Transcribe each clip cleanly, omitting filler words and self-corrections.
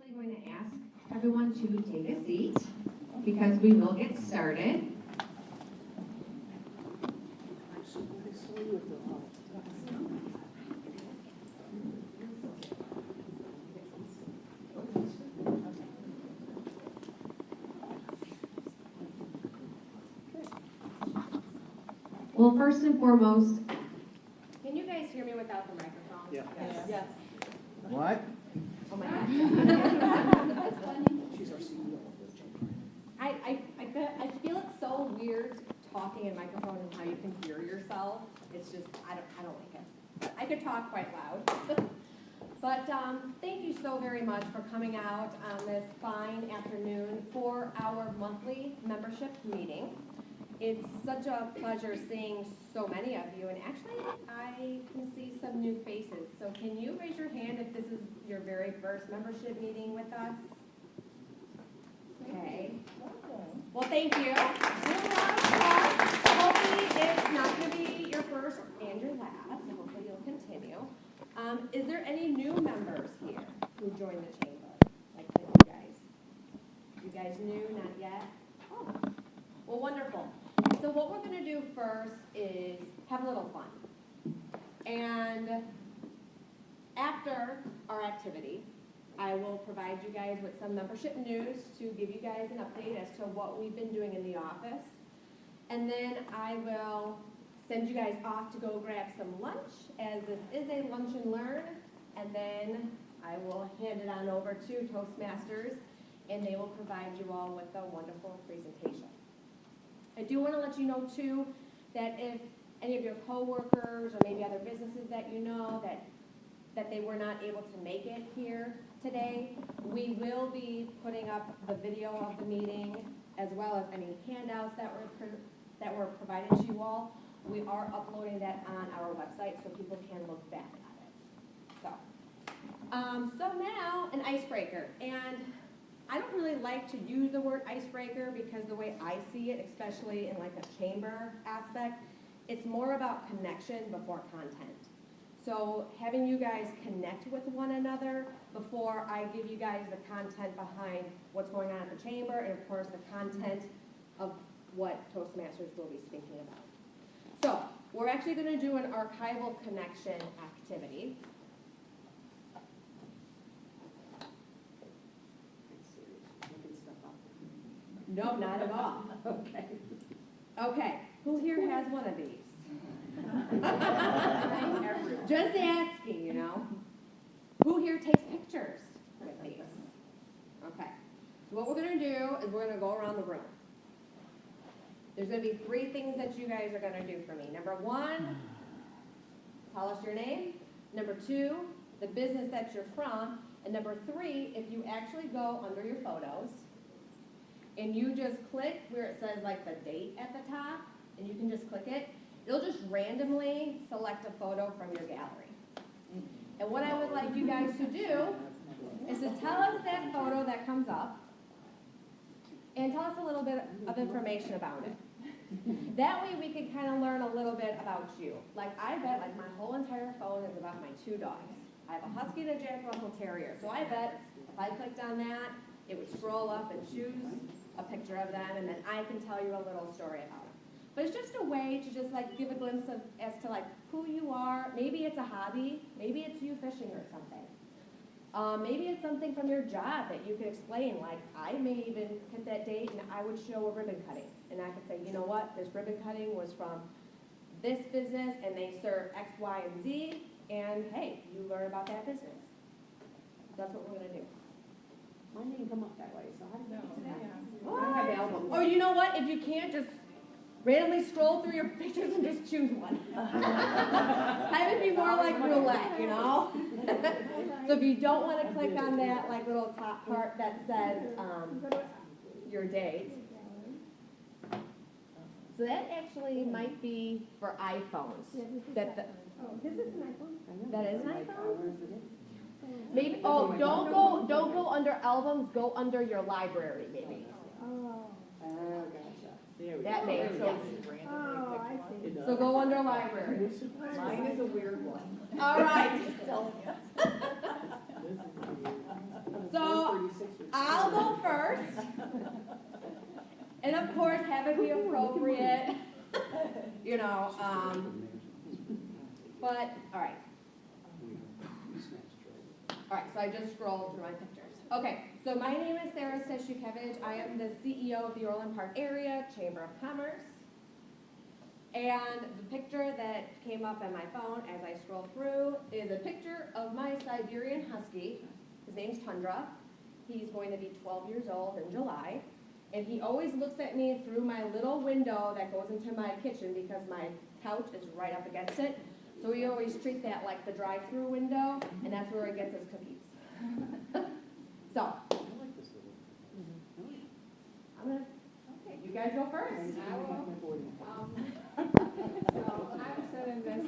actually going to ask everyone to take a seat because we will get started. Well, first and foremost, can you guys hear me without the microphone? Yeah. Yes. What? Oh my gosh. She's our CEO. I feel it's so weird talking in microphone and how you can hear yourself. It's just, I don't like it. But I could talk quite loud. But thank you so very much for coming out on this fine afternoon for our monthly membership meeting. It's such a pleasure seeing so many of you, and actually I can see some new faces. So can you raise your hand if this is your very first membership meeting with us? Okay. Well, thank you. Hopefully it's not going to be your first and your last, and hopefully you'll continue. Is there any new members here who joined the chamber? Like you guys? You guys new? Not yet? Oh. Well, wonderful. So what we're going to do first is have a little fun. And after our activity, I will provide you guys with some membership news to give you guys an update as to what we've been doing in the office. And then I will send you guys off to go grab some lunch, as this is a lunch and learn. And then I will hand it on over to Toastmasters, and they will provide you all with a wonderful presentation. I do want to let you know, too, that if any of your coworkers or maybe other businesses that you know that they were not able to make it here today, we will be putting up the video of the meeting as well as any handouts that were provided to you all. We are uploading that on our website so people can look back at it. So now an icebreaker, and I don't really like to use the word icebreaker because the way I see it, especially in like a chamber aspect, it's more about connection before content. So having you guys connect with one another before I give you guys the content behind what's going on at the chamber, and of course the content of what Toastmasters will be speaking about. So we're actually going to do an archival connection activity. No, not at all. Okay. Okay, who here has one of these? Just asking, you know. Who here takes pictures with these? Okay. So what we're going to do is we're going to go around the room. There's going to be 3 things that you guys are going to do for me. Number 1, tell us your name. Number 2, the business that you're from. And number 3, if you actually go under your photos, and you just click where it says like the date at the top, and you can just click it, it'll just randomly select a photo from your gallery. And what I would like you guys to do is to tell us that photo that comes up, and tell us a little bit of information about it. That way we can kind of learn a little bit about you. Like I bet like my whole entire phone is about my 2 dogs. I have a Husky and a Jack Russell Terrier, so I bet if I clicked on that, it would scroll up and choose a picture of them, and then I can tell you a little story about them. But it's just a way to just like give a glimpse of as to like who you are. Maybe it's a hobby, maybe it's you fishing or something. Maybe it's something from your job that you could explain. Like I may even hit that date and I would show a ribbon cutting, and I could say, you know what, this ribbon cutting was from this business, and they serve X, Y, and Z, and hey, you learn about that business. That's what we're gonna do. Mine didn't come up that way, so how did that happen? I have albums. Or you know what? If you can't, just randomly scroll through your pictures and just choose one. Have it be more like roulette, you know? So if you don't want to click on that like little top part that says your date. So that actually might be for iPhones. This is an iPhone? That is an iPhone? Maybe, don't go under albums, go under your library, maybe. Oh, gotcha. That makes sense. Oh, I see. So go under library. Mine is a weird one. All right. So pictures. I'll go first. And of course, have it be appropriate, you know, but, all right. All right, so I just scrolled through my pictures. Okay, so my name is Sarah Stashukevich. I am the CEO of the Orland Park Area Chamber of Commerce. And the picture that came up on my phone as I scrolled through is a picture of my Siberian Husky. His name's Tundra. He's going to be 12 years old in July. And he always looks at me through my little window that goes into my kitchen because my couch is right up against it. So we always treat that like the drive-through window, and that's where he gets his cookies. So, I'm gonna, okay, you guys go first. I will, so I'm selling this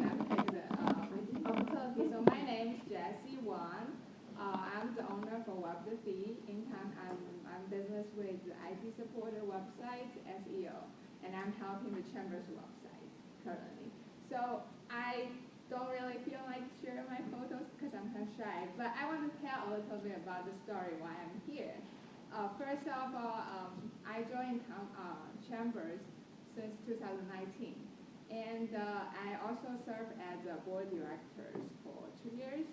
of Turkey. So my name is Jessie Wan. I'm the owner for Web2Feed. In time, I'm business with the IT supporter website, SEO, and I'm helping the chamber's website currently. So I don't really feel like sharing my photos because I'm kind of shy, but I want to tell a little bit about the story why I'm here. First of all, I joined chambers since 2019, and I also served as a board director for 2 years.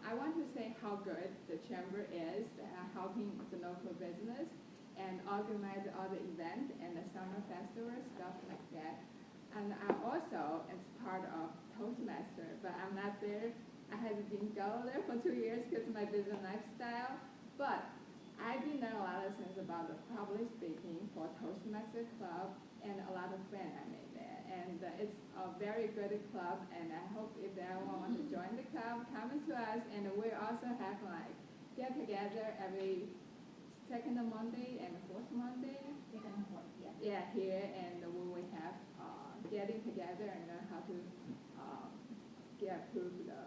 I want to say how good the chamber is helping the local business and organize all the events and the summer festival, stuff like that. And I also, as part of Toastmasters, but I'm not there. I didn't go there for 2 years because of my busy lifestyle. But I did learn a lot of things about the public speaking for Toastmasters Club and a lot of friends I made there. And it's a very good club, and I hope if everyone wants to join the club, come to us. And we also have like get together every second Monday and fourth Monday. Yeah, here, and we will have getting together and learn how to improve the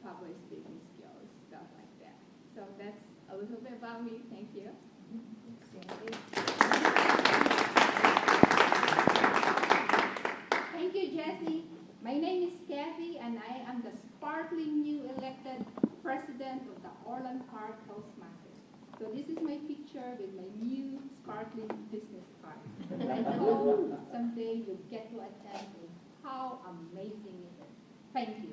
public speaking skills, stuff like that. So that's a little bit about me. Thank you. Thank you, Jessie. My name is Kathy, and I am the sparkling new elected president of the Orland Park Toastmasters. So this is my picture with my new sparkling business card. And I hope someday you'll get to attend to how amazing it is. Thank you.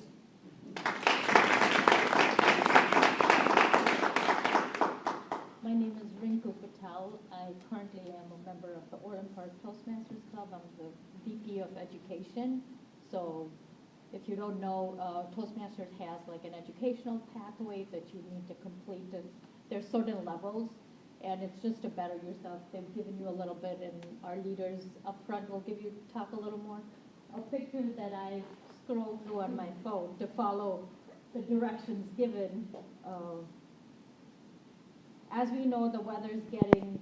My name is Rinku Patel. I currently am a member of the Orland Park Toastmasters Club. I'm the VP of Education. So if you don't know, Toastmasters has like an educational pathway that you need to complete. There's certain levels, and it's just to better yourself. They've given you a little bit, and our leaders up front will talk a little more. A picture that I scrolled through on my phone to follow the directions given. As we know, the weather's getting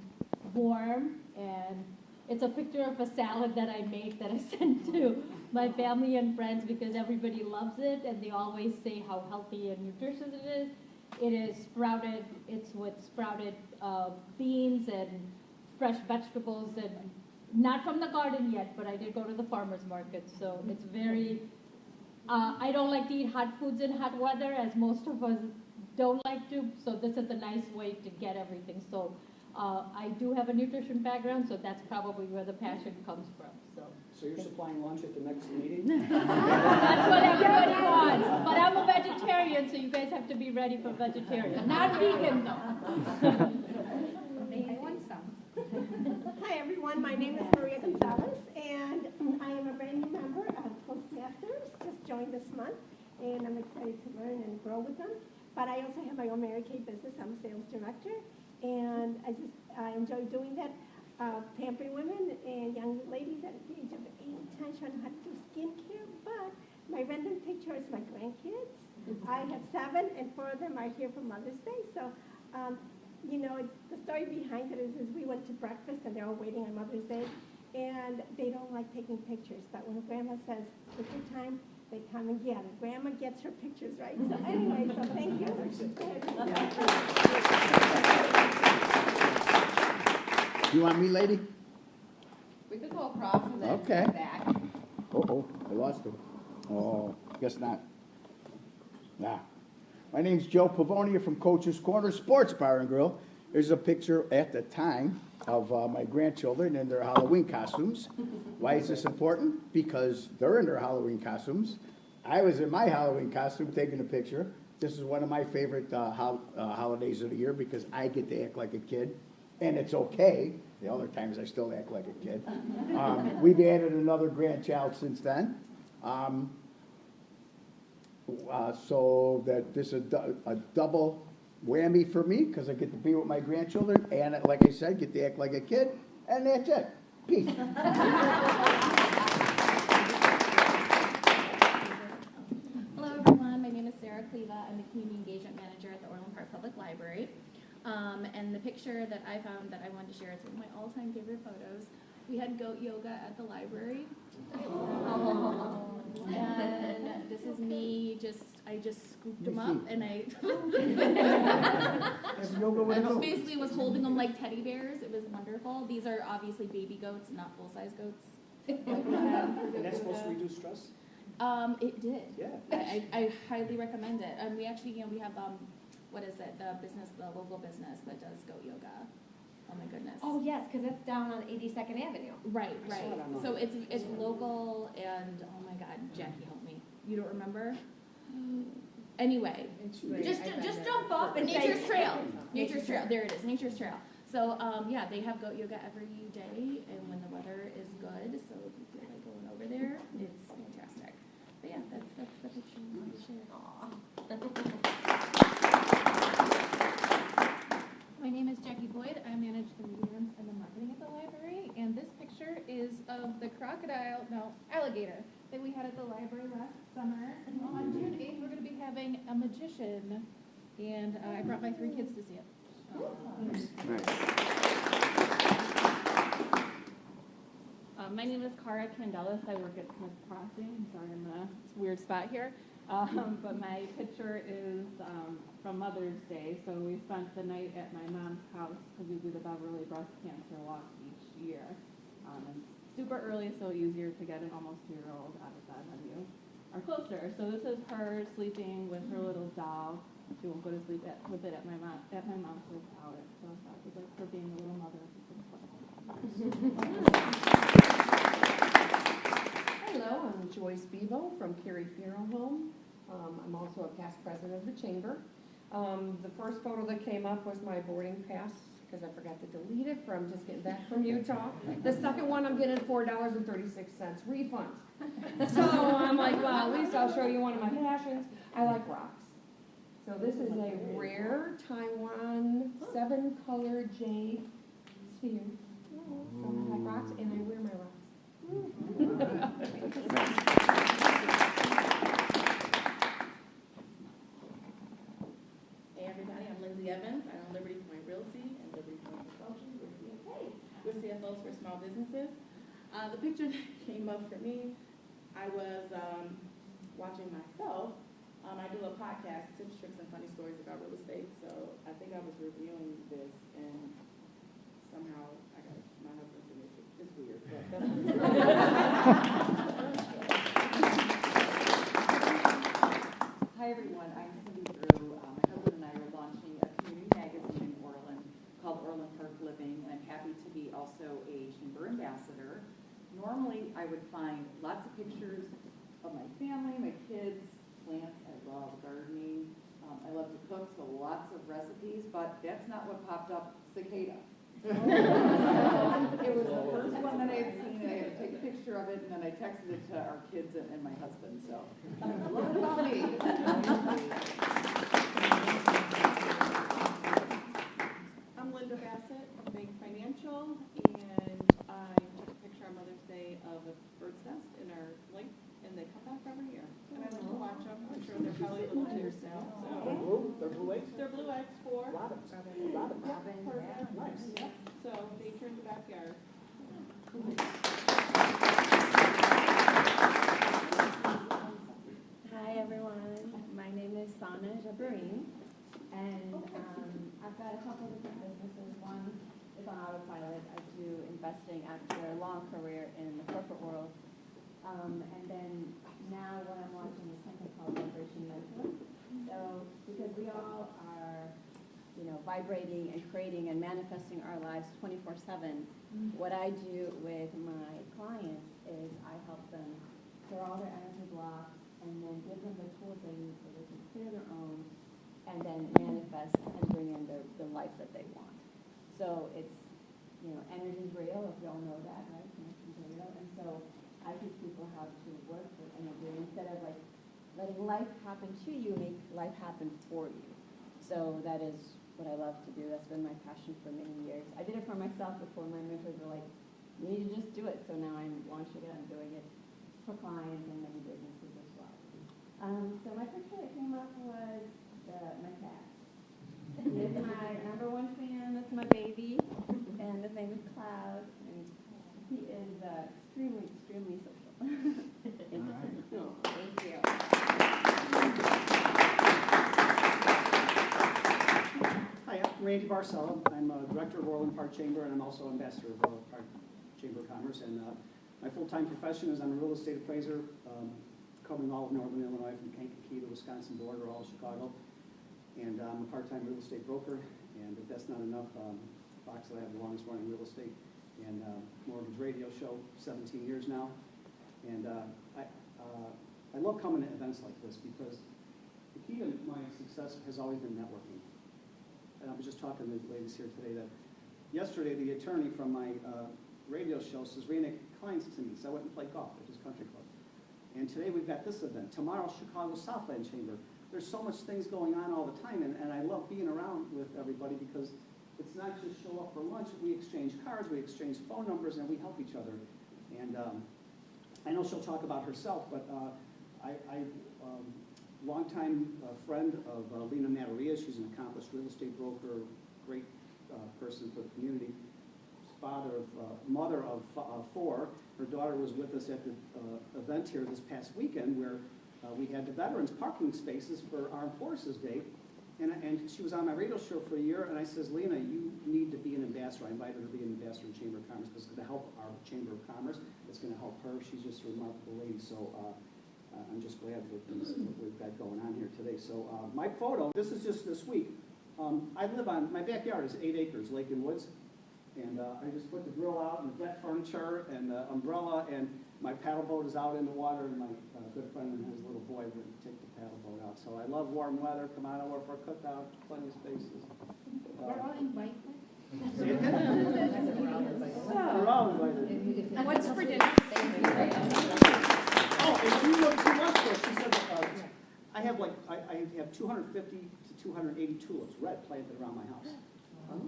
warm, and it's a picture of a salad that I make that I sent to my family and friends because everybody loves it, and they always say how healthy and nutritious it is. It is sprouted, it's with sprouted beans and fresh vegetables, and not from the garden yet, but I did go to the farmer's market, so it's very, I don't like to eat hot foods in hot weather, as most of us don't like to, so this is a nice way to get everything. So I do have a nutrition background, so that's probably where the passion comes from. So you're supplying lunch at the next meeting? That's what everybody wants. But I'm a vegetarian, so you guys have to be ready for vegetarian. Not vegan, though. I want some. Hi everyone, my name is Maria Gonzalez, and I am a brand new member of Toastmasters, just joined this month, and I'm excited to learn and grow with them. But I also have my own Mary Kay business. I'm a sales director, and I enjoy doing that, pampering women and young ladies at the age of 8 and 10 showing how to do skincare. But my random picture is my grandkids. I have 7, and 4 of them are here for Mother's Day. So, you know, the story behind it is we went to breakfast, and they're all waiting on Mother's Day, and they don't like taking pictures. But when Grandma says, "Take your time," they come and get it. Grandma gets her pictures right. So anyway, so thank you. You want me, lady? We could go across and then Okay. back. Oh, I lost her. Oh, guess not. Yeah. My name's Joe Pavonia from Coach's Corner Sports Bar and Grill. There's a picture at the time of my grandchildren in their Halloween costumes. Why is this important? Because they're in their Halloween costumes. I was in my Halloween costume taking a picture. This is one of my favorite holidays of the year because I get to act like a kid, and it's okay. The other times I still act like a kid. We've added another grandchild since then. So that this is a double whammy for me because I get to be with my grandchildren and, like I said, get to act like a kid, and that's it. Peace. Hello everyone, my name is Sarah Cleva. I'm the Community Engagement Manager at the Orland Park Public Library. And the picture that I found that I wanted to share, it's one of my all-time favorite photos. We had goat yoga at the library. And this is me, I just scooped them up and I basically was holding them like teddy bears. It was wonderful. These are obviously baby goats, not full-size goats. And that's supposed to reduce stress? It did. Yeah. I highly recommend it. We actually, we have, what is it, the local business that does goat yoga. Oh my goodness. Oh, yes, because it's down on 82nd Avenue. Right. I saw it online. So it's local and, oh my God, Jackie, help me. You don't remember? Anyway. Just jump up and Nature's say, Trail. Nature's Trail. There it is, Nature's Trail. So, yeah, they have goat yoga every day, and when the weather is good, so if you feel like going over there, it's fantastic. But yeah, that's the picture I wanted to share. My name is Jackie Boyd. I manage the media and the marketing at the library, and this picture is of the alligator that we had at the library last summer. And on June 8th, we're going to be having a magician, and I brought my 3 kids to see it. My name is Cara Candelas. I work at Smith Crossing. I'm sorry, I'm in a weird spot here. But my picture is from Mother's Day. So we spent the night at my mom's house because we do the Beverly Breast Cancer Walk each year. And super early, so easier to get an almost 2-year-old out of bed when you are closer. So this is her sleeping with her little doll. She won't go to sleep with it at my mom's without it. So that was like her being a little mother. Hello, I'm Joyce Bebo from Cary Funeral Home. I'm also a past president of the chamber. The first photo that came up was my boarding pass because I forgot to delete it from just getting back from Utah. The second one, I'm getting $4.36 refund. So I'm like, well, at least I'll show you one of my passions. I like rocks. So this is a rare Taiwan 7-color jade sphere. So I like rocks and I wear my rocks. Hey everybody, I'm Lindsay Evans. I own Liberty Point Realty and Liberty Point Consulting. We're CFOs for small businesses. The picture that came up for me, I was watching myself. I do a podcast, tips, tricks, and funny stories about real estate. So I think I was reviewing this and somehow I got my husband's signature. It's weird, but that's Hi everyone, I'm Cindy Drew. My husband and I are launching a community magazine in Orland called Orland Park Living, and I'm happy to be also a chamber ambassador. Normally I would find lots of pictures of my family, my kids, plants. I love gardening. I love to cook, so lots of recipes, but that's not what popped up, cicada. It was the first one that I had seen, and I had to take a picture of it, and then I texted it to our kids and my husband, so a little bit about me. I'm Linda Bassett from Bank Financial, and I took a picture on Mother's Day of a bird's nest in our lake, and they come back every year. And I like to watch them. I'm sure they're probably little tears now. So. They're blue eggs? They're blue eggs for Robins. Robin. Nice. Yep. So nature in the backyard. Hi everyone, my name is Sana Jabreen, and I've got a couple of different businesses. One is on autopilot. I do investing after a long career in the corporate world. And then now what I'm launching is something called Vibration Mentor. So, because we all are, you know, vibrating and creating and manifesting our lives 24/7, what I do with my clients is I help them clear all their energy blocks and then give them the tools they need so they can clear their own and then manifest and bring in the life that they want. So it's, you know, energy's real, if you all know that, right? Connection's real. And so I teach people how to work with energy instead of like letting life happen to you, make life happen for you. So that is what I love to do. That's been my passion for many years. I did it for myself before my mentors were like, you need to just do it. So now I'm launching it. I'm doing it for clients and many businesses as well. So my picture that came up was my cat. He is my #1 fan. That's my baby. And his name is Cloud. And he is extremely, extremely social. Thank you. Hi, I'm Randy Barcella. I'm Director of Orland Park Chamber, and I'm also Ambassador of Orland Park Chamber of Commerce. And my full-time profession is I'm a real estate appraiser, covering all of northern Illinois from Kankakee to Wisconsin border, all of Chicago. And I'm a part-time real estate broker. And if that's not enough, Fox, I have the longest running real estate and mortgage radio show, 17 years now. And I love coming to events like this because the key to my success has always been networking. And I was just talking to the ladies here today that yesterday the attorney from my radio show says, Rena clients to me, so I went and played golf at his country club. And today we've got this event. Tomorrow, Chicago Southland Chamber. There's so much things going on all the time, and I love being around with everybody because it's not just show up for lunch. We exchange cards, we exchange phone numbers, and we help each other. And I know she'll talk about herself, but longtime friend of Lena Mataria. She's an accomplished real estate broker, great person for the community. Mother of 4. Her daughter was with us at the event here this past weekend where we had the veterans parking spaces for Armed Forces Day. And she was on my radio show for a year, and I says, Lena, you need to be an ambassador. I invited her to be an ambassador in Chamber of Commerce because it's going to help our Chamber of Commerce. It's going to help her. She's just a remarkable lady. So I'm just glad with what we've got going on here today. So my photo, this is just this week. I live on, my backyard is 8 acres, lake and woods. And I just put the grill out and the deck furniture and the umbrella, and my paddle boat is out in the water, and my good friend and his little boy would take the paddle boat out. So I love warm weather. Come on over for a cookout, plenty of spaces. We're all invited. We're all invited. What's for dinner? Oh, and she was there. She said I have 250 to 280 tulips, red, planted around my house.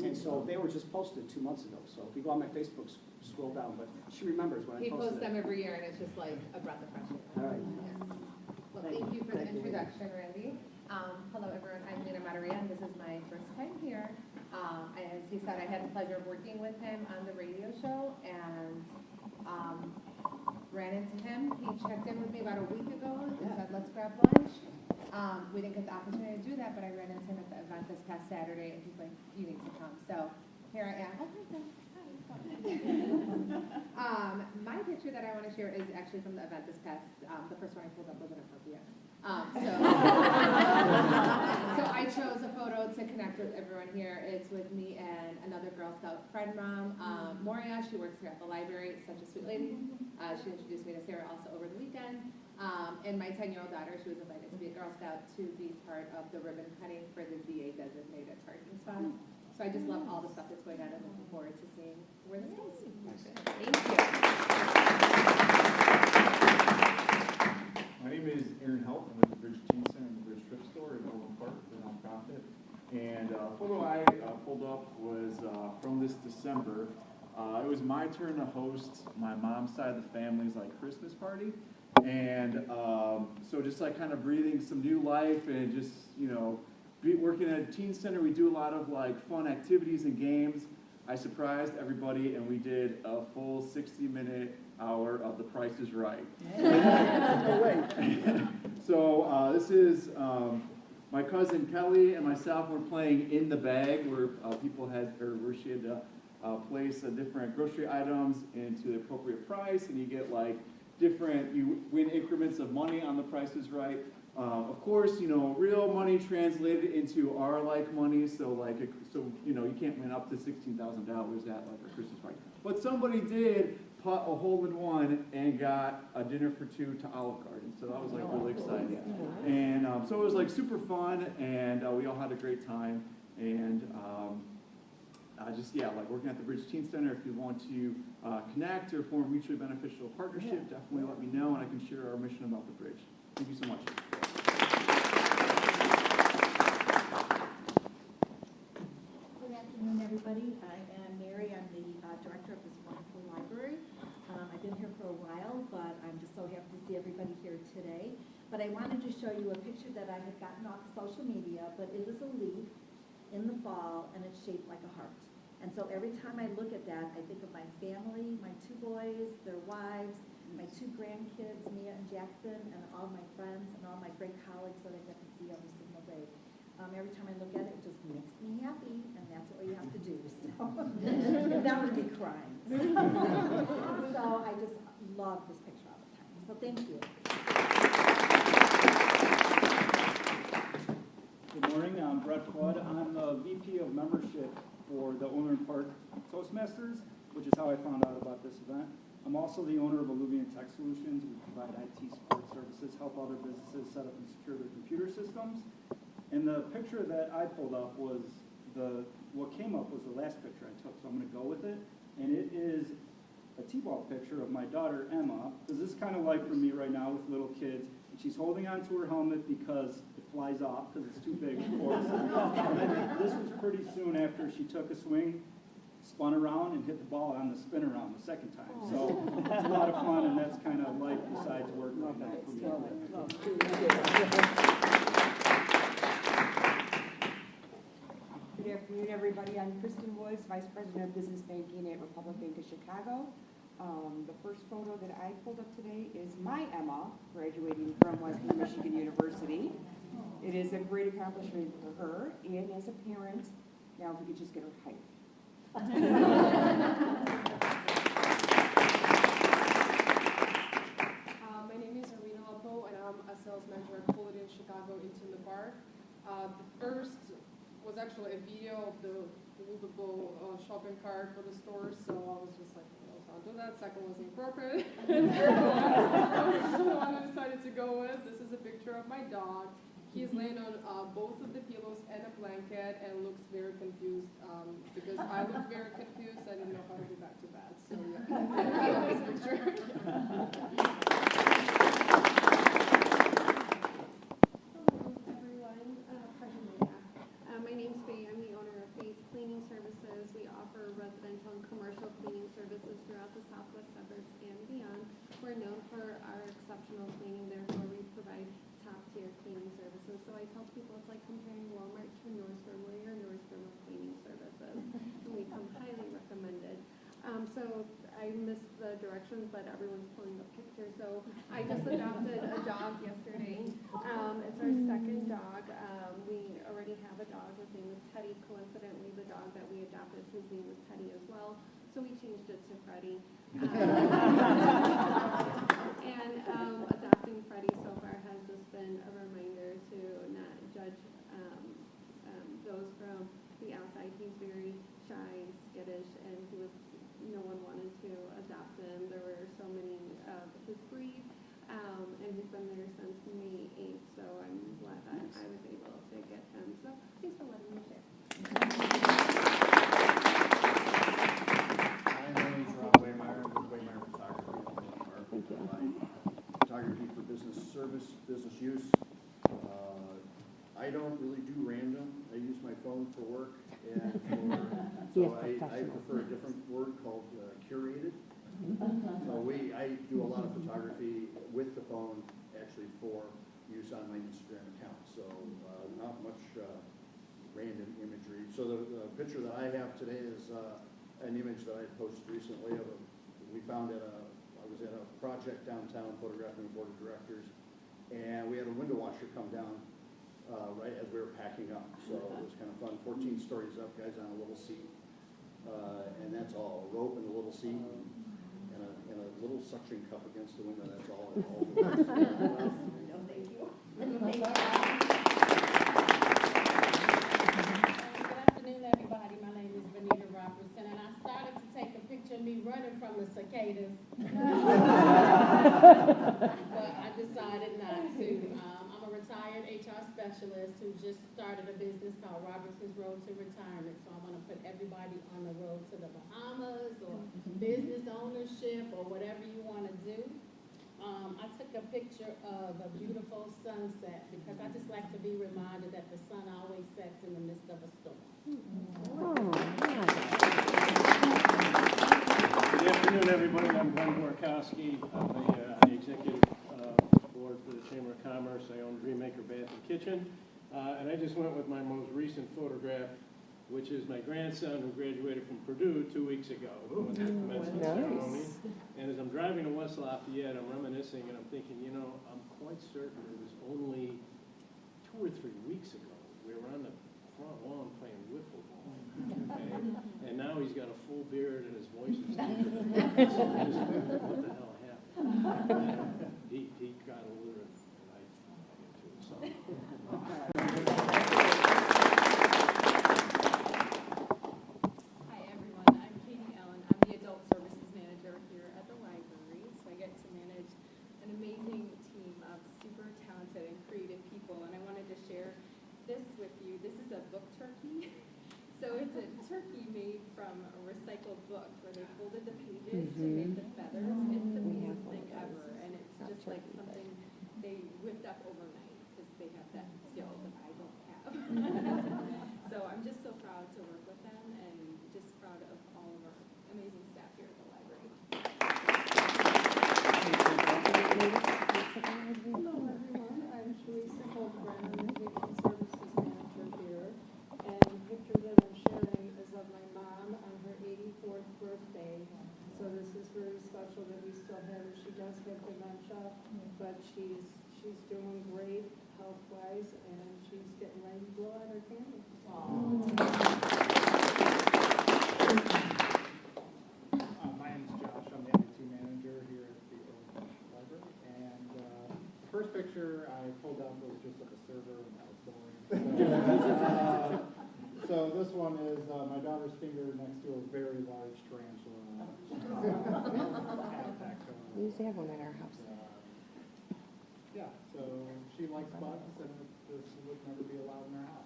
And so they were just posted 2 months ago. So if you go on my Facebook, scroll down. But she remembers when I posted it. He posts them every year, and it's just like a breath of fresh air. All right. Yes. Well, thank you for the introduction, Randy. Hello, everyone. I'm Lena Mataria, and this is my first time here. As he said, I had the pleasure of working with him on the radio show, and ran into him. He checked in with me about a week ago and said, let's grab lunch. We didn't get the opportunity to do that, but I ran into him at the event this past Saturday, and he's like, you need to come. So here I am. My picture that I want to share is actually from the event this past, the first one I pulled up was inappropriate. So I chose a photo to connect with everyone here. It's with me and another Girl Scout friend mom, Moria. She works here at the library, such a sweet lady. She introduced me to Sarah also over the weekend. And my 10-year-old daughter, she was invited to be a Girl Scout to be part of the ribbon cutting for the VA designated parking spots. So I just love all the stuff that's going on and looking forward to seeing where this goes. Thank you. My name is Aaron Help. I'm with the Bridge Teen Center and the Bridge Thrift Store in Orland Park, the nonprofit. And the photo I pulled up was from this December. It was my turn to host my mom's side of the family's Christmas party. And so just kind of breathing some new life and just, working at a teen center, we do a lot of fun activities and games. I surprised everybody and we did a full 60-minute hour of The Price is Right. So this is my cousin Kelly and myself were playing In the Bag where where she had to place different grocery items into the appropriate price, and you get you win increments of money on The Price is Right. Of course, you know, real money translated into our like money, so you know, you can't win up to $16,000 at like a Christmas party. But somebody did put a hole in one and got a dinner for two to Olive Garden, so that was like really exciting. And so it was like super fun, and we all had a great time. And like working at the Bridge Teen Center, if you want to connect or form a mutually beneficial partnership, definitely let me know, and I can share our mission about the Bridge. Thank you so much. Good afternoon, everybody. I am Mary. I'm the director of this wonderful library. I've been here for a while, but I'm just so happy to see everybody here today. But I wanted to show you a picture that I had gotten off social media, but it is a leaf in the fall, and it's shaped like a heart. And so every time I look at that, I think of my family, my two boys, their wives, my two grandkids, Mia and Jackson, and all my friends and all my great colleagues that I get to see every single day. Every time I look at it, it just makes me happy, and that's what you have to do. So that would be crying. So I just love this picture all the time. So thank you. Good morning, I'm Brett Flood. I'm the VP of Membership for the Orland Park Toastmasters, which is how I found out about this event. I'm also the owner of Alluvian Tech Solutions. We provide IT support services, help other businesses set up and secure their computer systems. And the picture that I pulled up was what came up was the last picture I took, so I'm going to go with it. And it is a T-ball picture of my daughter, Emma, because this is kind of like for me right now with little kids. And she's holding on to her helmet because it flies off because it's too big, of course. And I think this was pretty soon after she took a swing, spun around, and hit the ball on the spin around the second time. So it's a lot of fun, and that's kind of life besides work right now for me. Good afternoon, everybody. I'm Kristen Woods, Vice President of Business Banking at Republic Bank of Chicago. The first photo that I pulled up today is my Emma graduating from Western Michigan University. It is a great accomplishment for her, and as a parent, now if we could just get her height. My name is Arena Lopo, and I'm a sales manager at Cultivate in Chicago in Timber Park. The first was actually a video of the movable shopping cart for the stores, so I was just like, I'll do that. Second was incorporated. That was the one I decided to go with. This is a picture of my dog. He's laying on both of the pillows and a blanket and looks very confused because I look very confused. I didn't know how to go back to bed. So yeah, this picture. My name's Faye. I'm the owner of Faye's Cleaning Services. We offer residential and commercial cleaning services throughout the southwest suburbs and beyond. We're known for our exceptional cleaning, therefore we provide top-tier cleaning services. So I tell people it's like comparing Walmart to Nordstrom. We're your Nordstrom of cleaning services, and we come highly recommended. So I missed the directions, but everyone's pulling the picture. So I just adopted a dog yesterday. It's our second dog. We already have a dog. His name is Teddy. Coincidentally, the dog that we adopted, his name was Teddy as well. So we changed it to Freddie. And adopting Freddie so far has just been a reminder to not judge those from the outside. He's very shy, skittish, and no one wanted to adopt him. There were so many of his breed, and he's been there since May 8th, so I'm glad that I was able to get him. So thanks for letting me share. My name is Rob Waymeyer. I'm with Waymeyer Photography. Photography for business service, business use. I don't really do random. I use my phone for work, and so I prefer a different word called curated. So I do a lot of photography with the phone, actually for use on my Instagram account. So not much random imagery. So the picture that I have today is an image that I posted recently of we found I was at a project downtown photographing the board of directors, and we had a window washer come down right as we were packing up. So it was kind of fun. 14 stories up, guys on a little seat. And that's all, a rope and a little seat and a little cold suction cup against the window, that's all. No, thank you. Thank you. Good afternoon, everybody. My name is Benita Robertson, and I started to take a picture of me running from the cicadas. But I decided not to. I'm a retired HR specialist who just started a business called Robertson's Road to Retirement. So I want to put everybody on the road to the Bahamas or business ownership or whatever you want to do. I took a picture of a beautiful sunset because I just like to be reminded that the sun always sets in the midst of a storm. Good afternoon, everybody. I'm Glenn Borkowski. I'm the executive board for the Chamber of Commerce. I own Dreammaker Bath and Kitchen. And I just went with my most recent photograph, which is my grandson who graduated from Purdue 2 weeks ago. With the commencement ceremony. And as I'm driving to West Lafayette, I'm reminiscing and I'm thinking, you know, I'm quite certain it was only 2 or 3 weeks ago we were on the front lawn playing wiffle ball. Okay? And now he's got a full beard and his voice is deep. So I just wondered what the hell happened. He got older and I did too. So. Hi everyone, I'm Katie Allen. I'm the Adult Services Manager here at the library. So I get to manage an amazing team of super talented and creative people. And I wanted to share this with you. This is a book turkey. So it's a turkey made from a recycled book where they folded the pages to make the feathers. It's the best thing ever. And it's just like something they whipped up overnight because they have that skill that I don't have. So I'm just so proud to work with them and just proud of all of our amazing staff here at the library. Hello everyone, I'm Teresa Holdbrenner, Victim Services Manager here. And the picture that I'm sharing is of my mom on her 84th birthday. So this is very special that we still have her. She does have dementia, but she's doing great health-wise, and she's getting ready to blow out her candle. My name is Josh. I'm the IT manager here at the Orland Park Library. And the first picture I pulled up was just of a server, and that was boring. So this one is my daughter's finger next to a very large tarantula. We used to have one at our house. Yeah, so she likes bugs, and this would never be allowed in our house.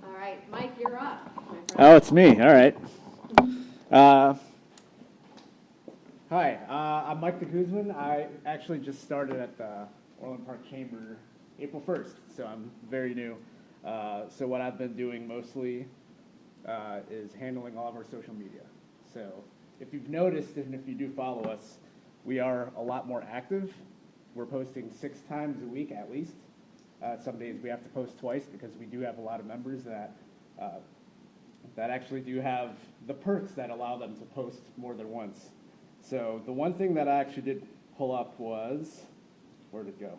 All right, Mike, you're up. Oh, it's me. All right. Hi, I'm Mike the Guzman. I actually just started at the Orland Park Chamber April 1st, so I'm very new. So what I've been doing mostly is handling all of our social media. So if you've noticed, and if you do follow us, we are a lot more active. We're posting 6 times a week at least. Some days we have to post twice because we do have a lot of members that actually do have the perks that allow them to post more than once. So the one thing that I actually did pull up was, where did it go?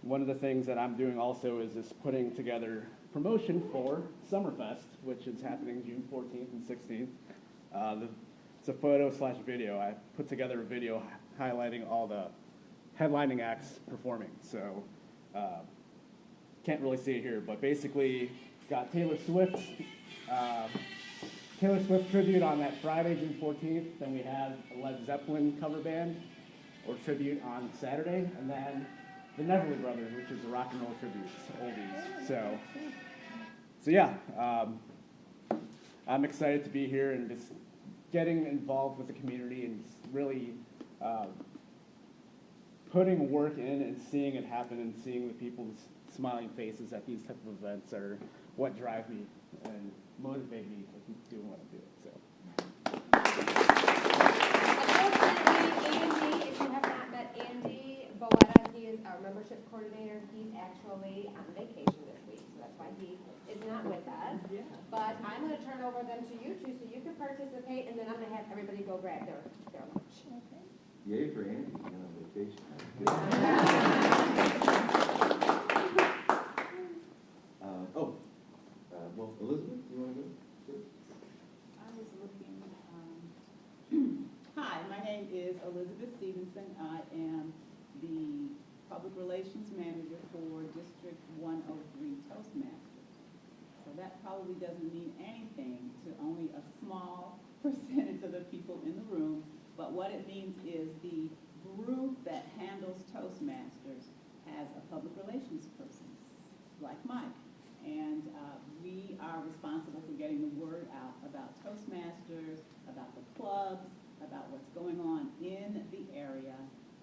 One of the things that I'm doing also is putting together promotion for Summerfest, which is happening June 14th and 16th. It's a photo/video. I put together a video highlighting all the headlining acts performing. So can't really see it here, but basically got Taylor Swift tribute on that Friday, June 14th. Then we have a Led Zeppelin cover band or tribute on Saturday, and then the Neverly Brothers, which is a rock and roll tribute, oldies. So yeah, I'm excited to be here and just getting involved with the community and really putting work in and seeing it happen and seeing the people's smiling faces at these type of events are what drive me and motivate me to keep doing what I'm doing. So. Andy, if you have not met Andy Boetta, he is our membership coordinator. He's actually on vacation this week, so that's why he is not with us. But I'm going to turn over them to you two so you can participate, and then I'm going to have everybody go grab their lunch. Okay. Yay for Andy, being on vacation. probably doesn't mean anything to only a small percentage of the people in the room, but what it means is the group that handles Toastmasters has a public relations person, like Mike. And we are responsible for getting the word out about Toastmasters, about the clubs, about what's going on in the area.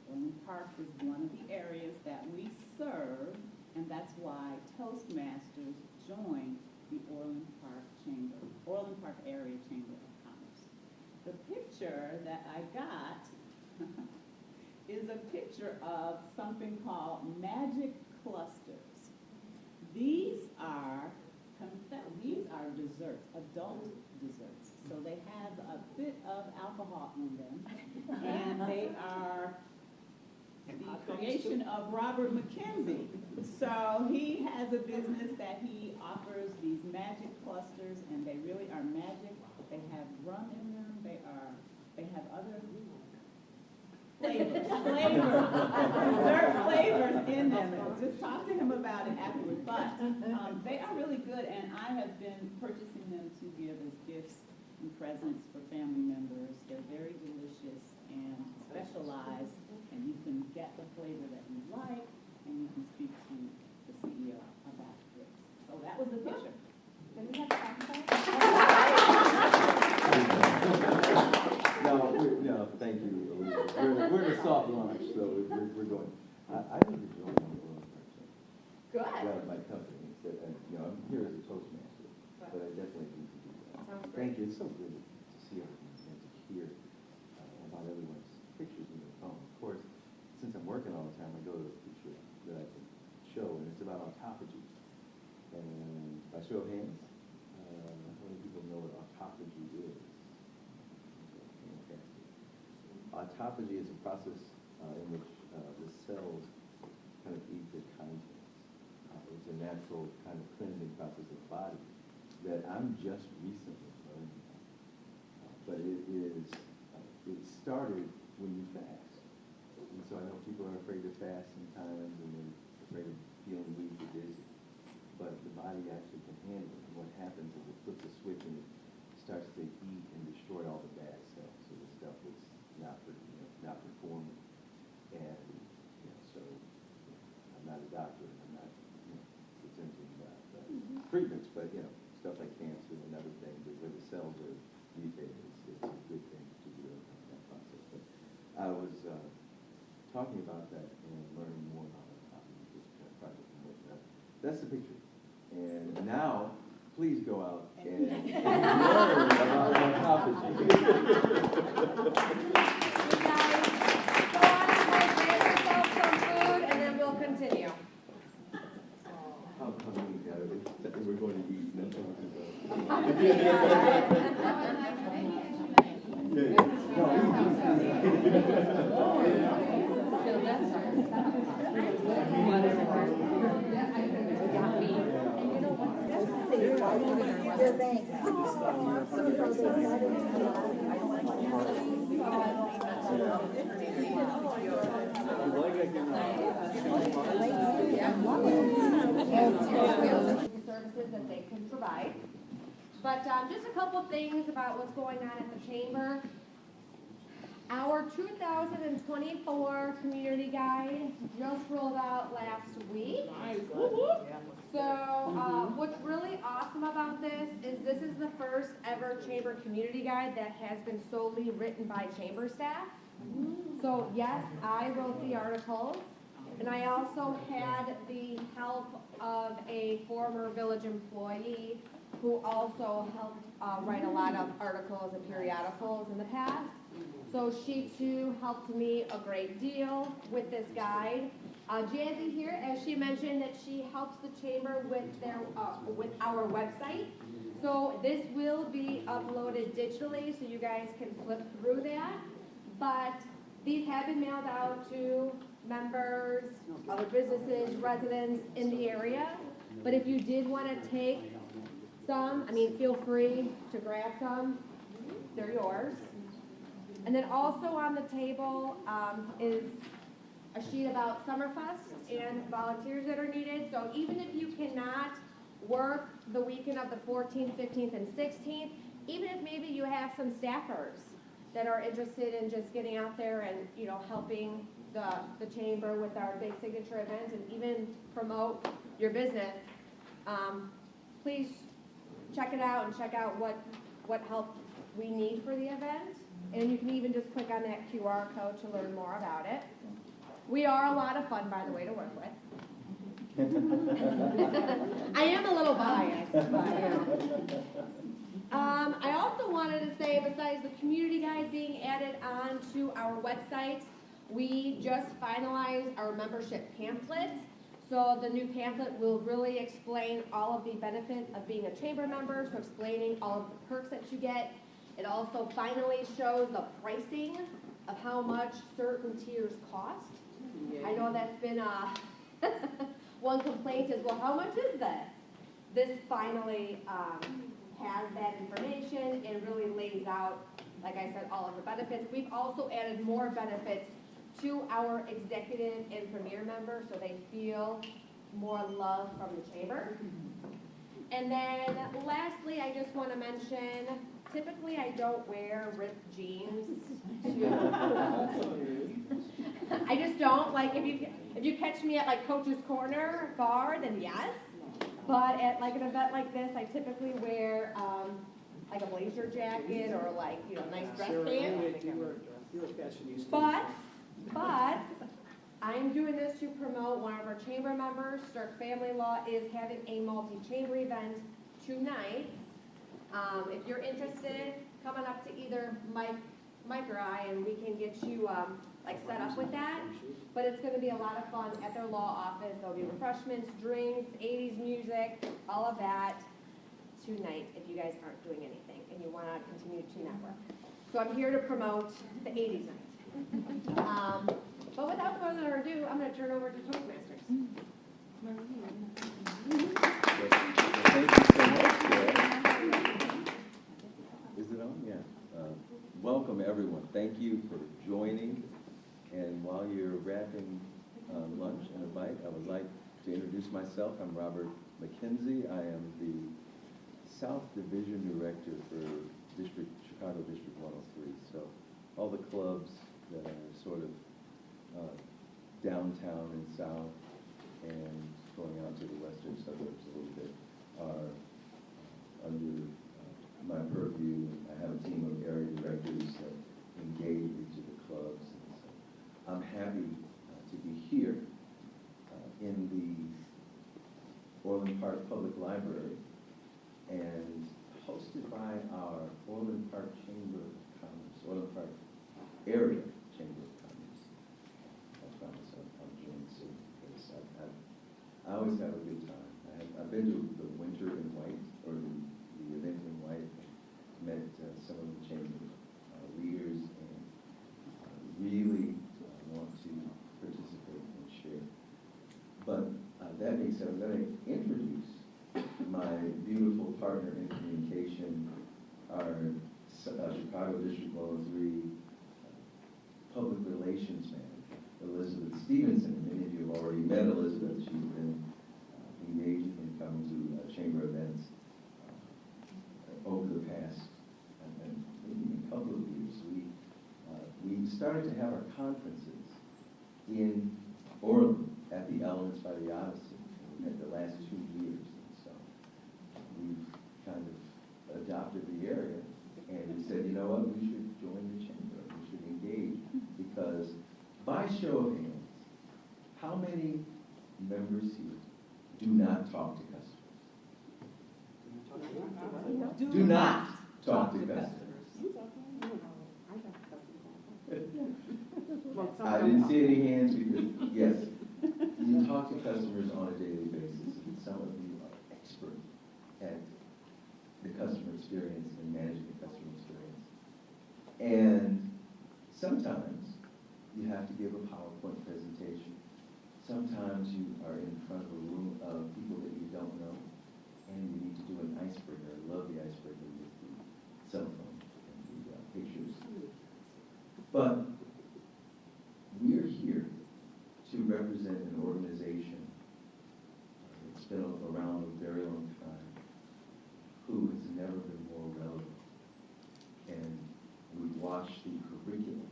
Orland Park is one of the areas that we serve, and that's why Toastmasters joined the Orland Park Area Chamber of Commerce. The picture that I got is a picture of something called magic clusters. These are desserts, adult desserts. So they have a bit of alcohol in them, and they are the creation of Robert McKenzie. So he has a business that he offers these magic clusters, and they really are magic. They have rum in them. They have other dessert flavors in them. Just talk to him about it afterwards. But they are really good, and I have been purchasing them to give as gifts and presents for family members. They're very delicious and specialized, and you can get the flavor that you like, and you can speak to the CEO about it. So that was the picture. Can we have a No, thank you, Elizabeth. We're in a soft launch, so we're going. I need to join on the Orland Park Chamber. Good. Well, my company, I'm here as a Toastmaster, but I definitely need to do that. Sounds great. Thank you. It's so good to see everyone and to hear about everyone's pictures in their phone. Of course, since I'm working all the time, I go to a picture that I can show, and it's about autophagy. And by show of hands, how many people know what autophagy is? Autophagy is a process in which the cells kind of eat their contents. It's a natural kind of cleansing process of the body that I'm just recently learning about. But it started when you fast. And so I know people are afraid to fast sometimes, and they're afraid of feeling weak or dizzy. But the body actually can handle it. And what happens is it flips a switch and it starts to eat and destroy all the bad cells. So the stuff that's not performing. And so I'm not a doctor, and I'm not presenting treatments, but stuff like cancer and other things where the cells are mutated, it's a good thing to do that process. But I was talking about that and learning more about autophagy, this project and working out. That's the picture. And now, please go out and learn about autophagy. Continue. We're going to eat. Services that they can provide. But just a couple things about what's going on at the Chamber. Our 2024 community guide just rolled out last week. So what's really awesome about this is the first ever Chamber community guide that has been solely written by Chamber staff. So yes, I wrote the articles, and I also had the help of a former village employee who also helped write a lot of articles and periodicals in the past. So she too helped me a great deal with this guide. Jazzy here, as she mentioned, that she helps the Chamber with with our website. So this will be uploaded digitally, so you guys can flip through that. But these have been mailed out to members, other businesses, residents in the area. But if you did want to take some, feel free to grab some. They're yours. And then also on the table is a sheet about Summerfest and volunteers that are needed. So even if you cannot work the weekend of the 14th, 15th, and 16th, even if maybe you have some staffers that are interested in just getting out there and, helping the chamber with our big signature event and even promote your business, please check it out and check out what help we need for the event. And you can even just click on that QR code to learn more about it. We are a lot of fun, by the way, to work with. I am a little biased, but I also wanted to say, besides the community guide being added on to our website, we just finalized our membership pamphlet. So the new pamphlet will really explain all of the benefits of being a chamber member, so explaining all of the perks that you get. It also finally shows the pricing of how much certain tiers cost. I know that's been one complaint is, well, how much is this? This finally has that information and really lays out, like I said, all of the benefits. We've also added more benefits to our executive and premier members so they feel more love from the chamber. And then lastly, I just want to mention, typically I don't wear ripped jeans I just don't. Like, if you catch me at, like, Coach's Corner bar, then yes. But at, like, an event like this, I typically wear, like, a blazer jacket or, like, nice dress pants. You're a fashionista. But I'm doing this to promote one of our chamber members. Stark Family Law is having a multi-chamber event tonight. If you're interested, come on up to either Mike or I, and we can get you set up with that. But it's going to be a lot of fun at their law office. There'll be refreshments, drinks, 80s music, all of that tonight if you guys aren't doing anything and you want to continue to network. So I'm here to promote the 80s night. But without further ado, I'm going to turn over to Toastmasters. Thank you so much. Is it on? Yeah. Welcome, everyone. Thank you for joining. And while you're wrapping lunch and a bite, I would like to introduce myself. I'm Robert McKenzie. I am the South Division Director for Chicago District 103. So all the clubs that are sort of downtown and south and going out to the western suburbs a little bit are under my purview. I have a team of area directors that engage each of the clubs. And so I'm happy to be here in the Orland Park Public Library and hosted by our Orland Park Chamber of Commerce, Orland Park Area Chamber of Commerce. I promise I'll join soon because I always have a good time. I've been to the Winter in White, or the event in White, met some of the chamber leaders, and really want to participate and share. But that being said, I'm going to introduce my beautiful partner in communication, our Chicago District 103 Public Relations Manager, Elizabeth Stevenson. Many of you have already met Elizabeth. She's been engaged in coming to chamber events over the past maybe a couple of years. We started to have our conferences in Orland at the Elements by the Odyssey. We had the last 2 years. And so we've kind of adopted the area, and we said, you know what, we should join the chamber. We should engage, because by show of hands, how many members here do not talk to customers? Do not talk to customers. I didn't see any hands because, yes, you talk to customers on a daily basis, and some of you are expert at the customer experience and managing the customer experience. And sometimes you have to give a PowerPoint presentation. Sometimes you are in front of a room of people that you don't know, and you need to do an icebreaker. I love the icebreaker with the cell phone and the pictures. But we're here to represent an organization that's been around a very long time, who has never been more relevant. And we've watched the curriculum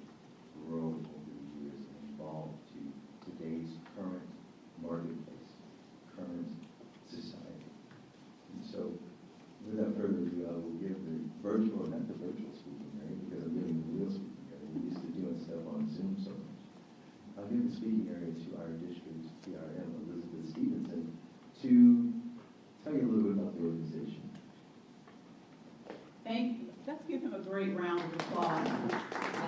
grow over the years and evolve to today's current marketplace, current society. And so, without further ado, I will give the virtual, not the virtual speaking area, because I'm giving the real speaking area. We're used to doing stuff on Zoom so much. I'll give the speaking area to our district's PRM, Elizabeth Stevenson, to tell you a little bit about the organization. Thank you. Let's give him a great round of applause. I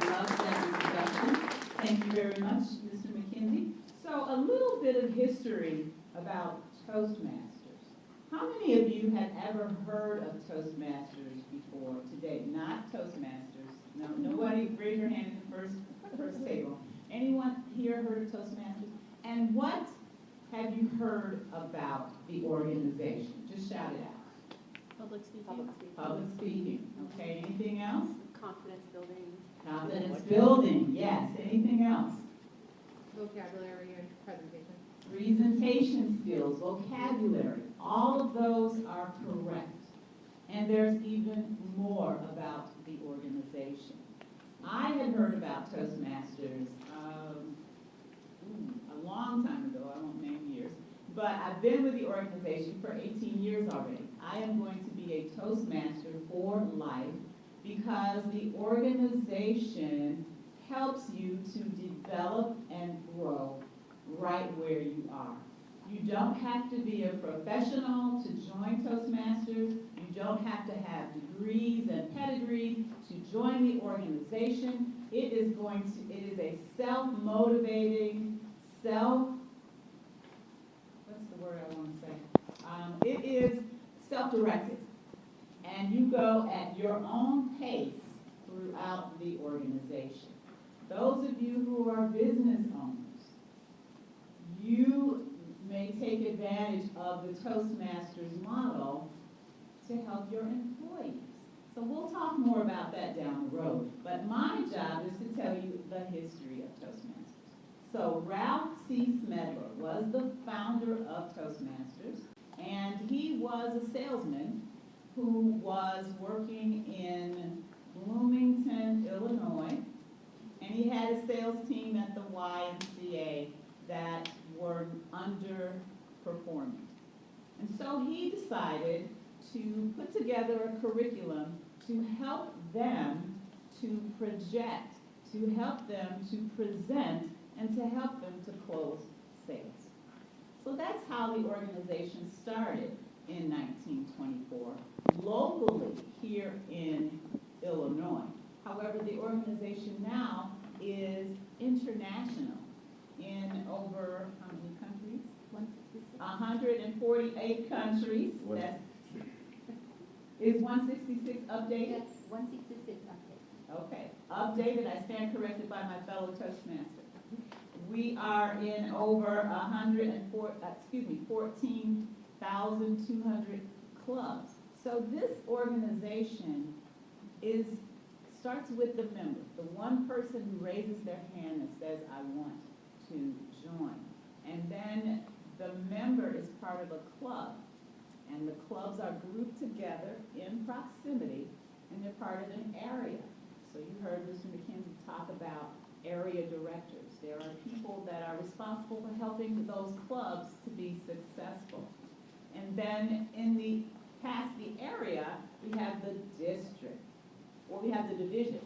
love that introduction. Thank you very much, Mr. McKenzie. So a little bit of history about Toastmasters. How many of you have ever heard of Toastmasters before today? Not Toastmasters. No, nobody, raise your hand at the first table. Anyone here heard of Toastmasters? And what have you heard about the organization? Just shout it out. Public speaking. Public speaking. Okay, anything else? Confidence building. Confidence building, yes. Anything else? Vocabulary and presentation. Presentation skills, vocabulary, all of those are correct. And there's even more about the organization. I had heard about Toastmasters a long time ago, I won't name years, but I've been with the organization for 18 years already. I am going to be a Toastmaster for life because the organization helps you to develop and grow right where you are. You don't have to be a professional to join Toastmasters. You don't have to have degrees and pedigree to join the organization. It is a self-motivating, what's the word I want to say? It is self-directed. And you go at your own pace throughout the organization. Those of you who are business owners, you may take advantage of the Toastmasters model to help your employees. So we'll talk more about that down the road. But my job is to tell you the history of Toastmasters. So Ralph C. Smedler was the founder of Toastmasters, and he was a salesman who was working in Bloomington, Illinois, and he had a sales team at the YMCA that were underperforming. And so he decided to put together a curriculum to help them to project, to help them to present, and to help them to close sales. So that's how the organization started in 1924, locally here in Illinois. However, the organization now is international in over how many countries? 148 countries. That's, is 166 updated? Yes, 166 updated. Okay, updated. I stand corrected by my fellow Toastmaster. We are in over 14,200 clubs. So this organization starts with the member, the one person who raises their hand and says, I want to join. And then the member is part of a club. And the clubs are grouped together in proximity, and they're part of an area. So you heard Mr. McKenzie talk about area directors. There are people that are responsible for helping those clubs to be successful. And then past the area, we have the district, or we have the division,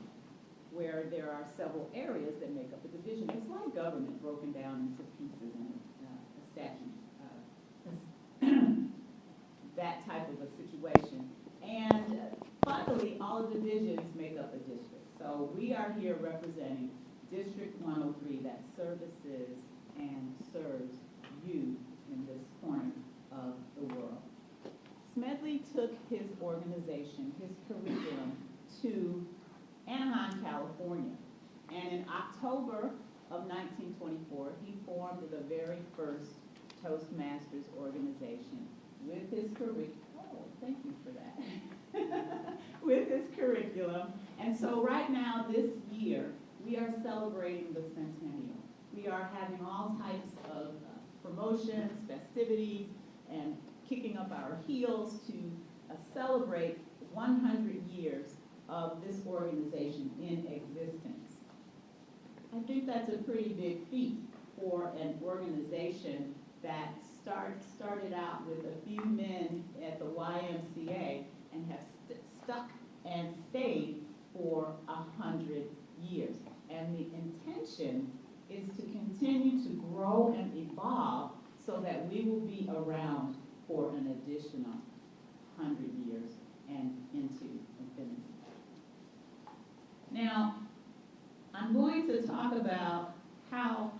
where there are several areas that make up the division. It's like government broken down into pieces and a statute. That type of a situation. And finally, all of the divisions make up a district. So we are here representing District 103 that services and serves you in this corner of the world. Smedley took his organization, his curriculum, to Anaheim, California. And in October of 1924, he formed the very first Toastmasters organization with his curriculum. Oh, thank you for that. With his curriculum. And so right now, this year, we are celebrating the centennial. We are having all types of promotions, festivities, and kicking up our heels to celebrate 100 years of this organization in existence. I think that's a pretty big feat for an organization that started out with a few men at the YMCA and have stuck and stayed for 100 years. And the intention is to continue to grow and evolve so that we will be around for an additional 100 years and into infinity. Now, I'm going to talk about how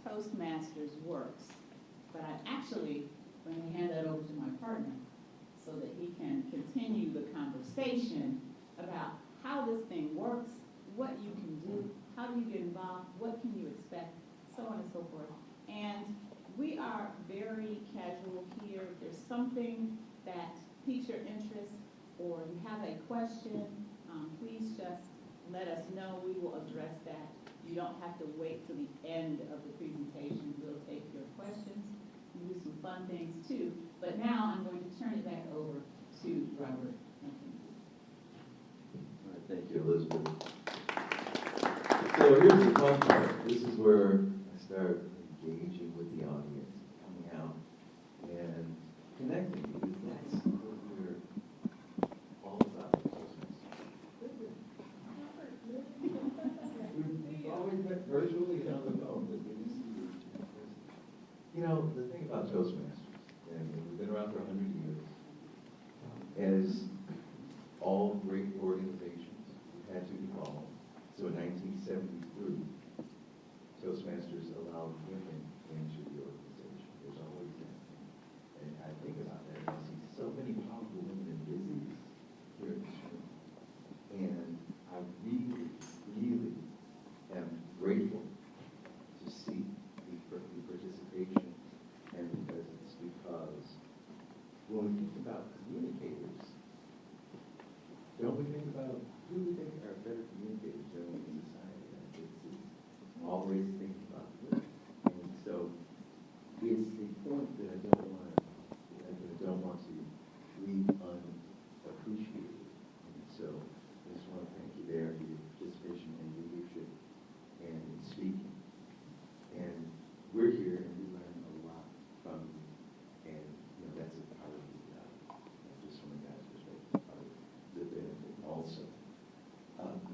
Toastmasters works, but I'm actually going to hand that over to my partner so that he can continue the conversation about how this thing works, what you can do, how do you get involved, what can you expect, so on and so forth. And we are very casual here. If there's something that piques your interest or you have a question, please just let us know. We will address that. You don't have to wait till the end of the presentation. We'll take your questions and do some fun things too. But now I'm going to turn it back over to Robert. All right, thank you, Elizabeth. So here's the fun part. This is where I start engaging with the audience, coming out and connecting, because that's what we're all about. We've always met virtually and on the phone, but good to see you. You know, the thing about Toastmasters, and we've been around for 100 years, as all great organizations had to evolve. So in 1973, Toastmasters allowed women into the organization. There's always that. And I think about that, and I see so many powerful women in business here in this room. And I really, really am grateful to see the participation and the presence, because when we think about communicators, don't we think about who we think are better communicators generally in society? It's always thinking about women. And so it's a point that I don't want to leave unappreciated. And so I just want to thank you there for your participation and leadership and in speaking. And we're here and we learn a lot from you. And that's a part of just from a guy's perspective, part of the benefit also.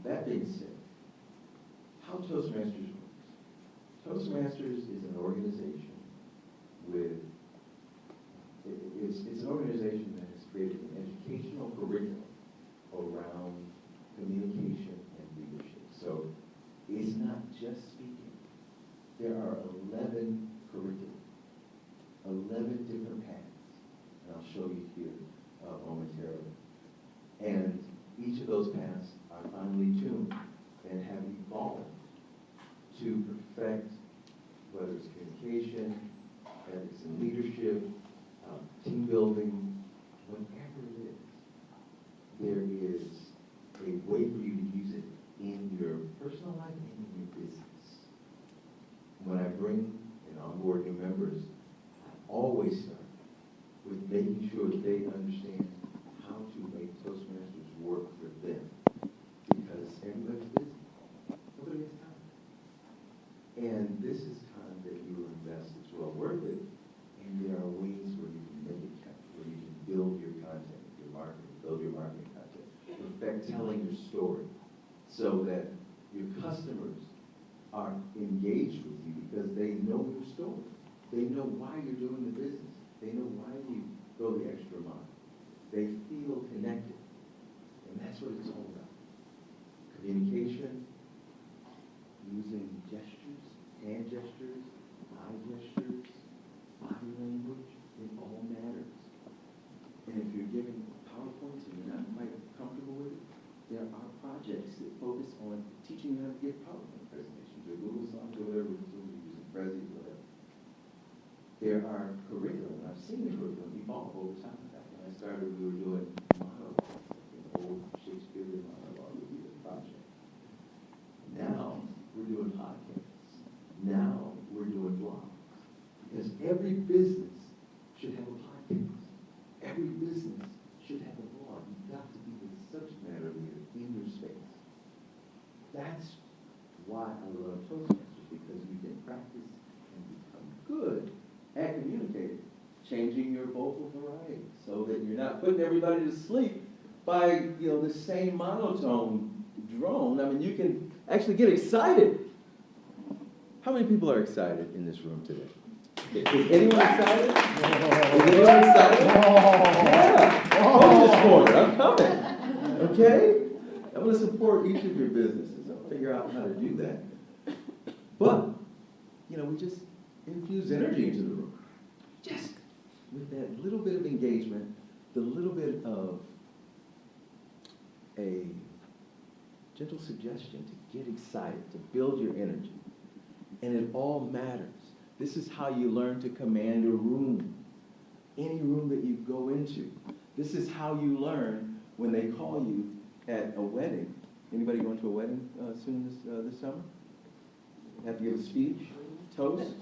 That being said, how Toastmasters works. Toastmasters is an organization with, it's an organization that has created an educational curriculum around communication and leadership. So it's not just speaking. There are 11 curricula, 11 different paths, and I'll show you here momentarily. And each of those paths are finely tuned and have evolved to perfect, whether it's communication, ethics and leadership, team building, whatever it is, there is a way for you to use it in your personal life and in your business. When I bring and onboard new members, I always start with making sure that they understand how to make Toastmasters work for them. Because everybody's busy. Nobody has time. And this is time that you will invest that's well worth it. And there are ways where you can make it count, where you can build your content, your marketing, build your marketing content, perfect telling your story so that your customers are engaged with you because they know your story. They know why you're doing the business. They know why you go the extra mile. They feel connected. And that's what it's all about. Communication, using gestures, hand gestures, eye gestures, body language, it all matters. And if you're giving PowerPoints and you're not quite comfortable with it, there are projects that focus on teaching you how to give PowerPoint presentations or Google Slides or whatever, using Prezi, whatever. There are curriculum, and I've seen the curriculum evolve over time. Back when I started, we were doing monologues, an old Shakespearean monologue would be the project. Now, we're doing podcasts. Now, we're doing blogs. Because every business should have a podcast. changing your vocal variety so that you're not putting everybody to sleep by, the same monotone drone. I mean, you can actually get excited. How many people are excited in this room today? Is anyone excited? Is anyone excited? Yeah. Focus corner, I'm coming. Okay? I'm going to support each of your businesses. I'll figure out how to do that. But, we just infuse energy into the room. Just with that little bit of engagement, the little bit of a gentle suggestion to get excited, to build your energy. And it all matters. This is how you learn to command a room, any room that you go into. This is how you learn when they call you at a wedding. Anybody going to a wedding soon this summer? Have to give a speech, toast?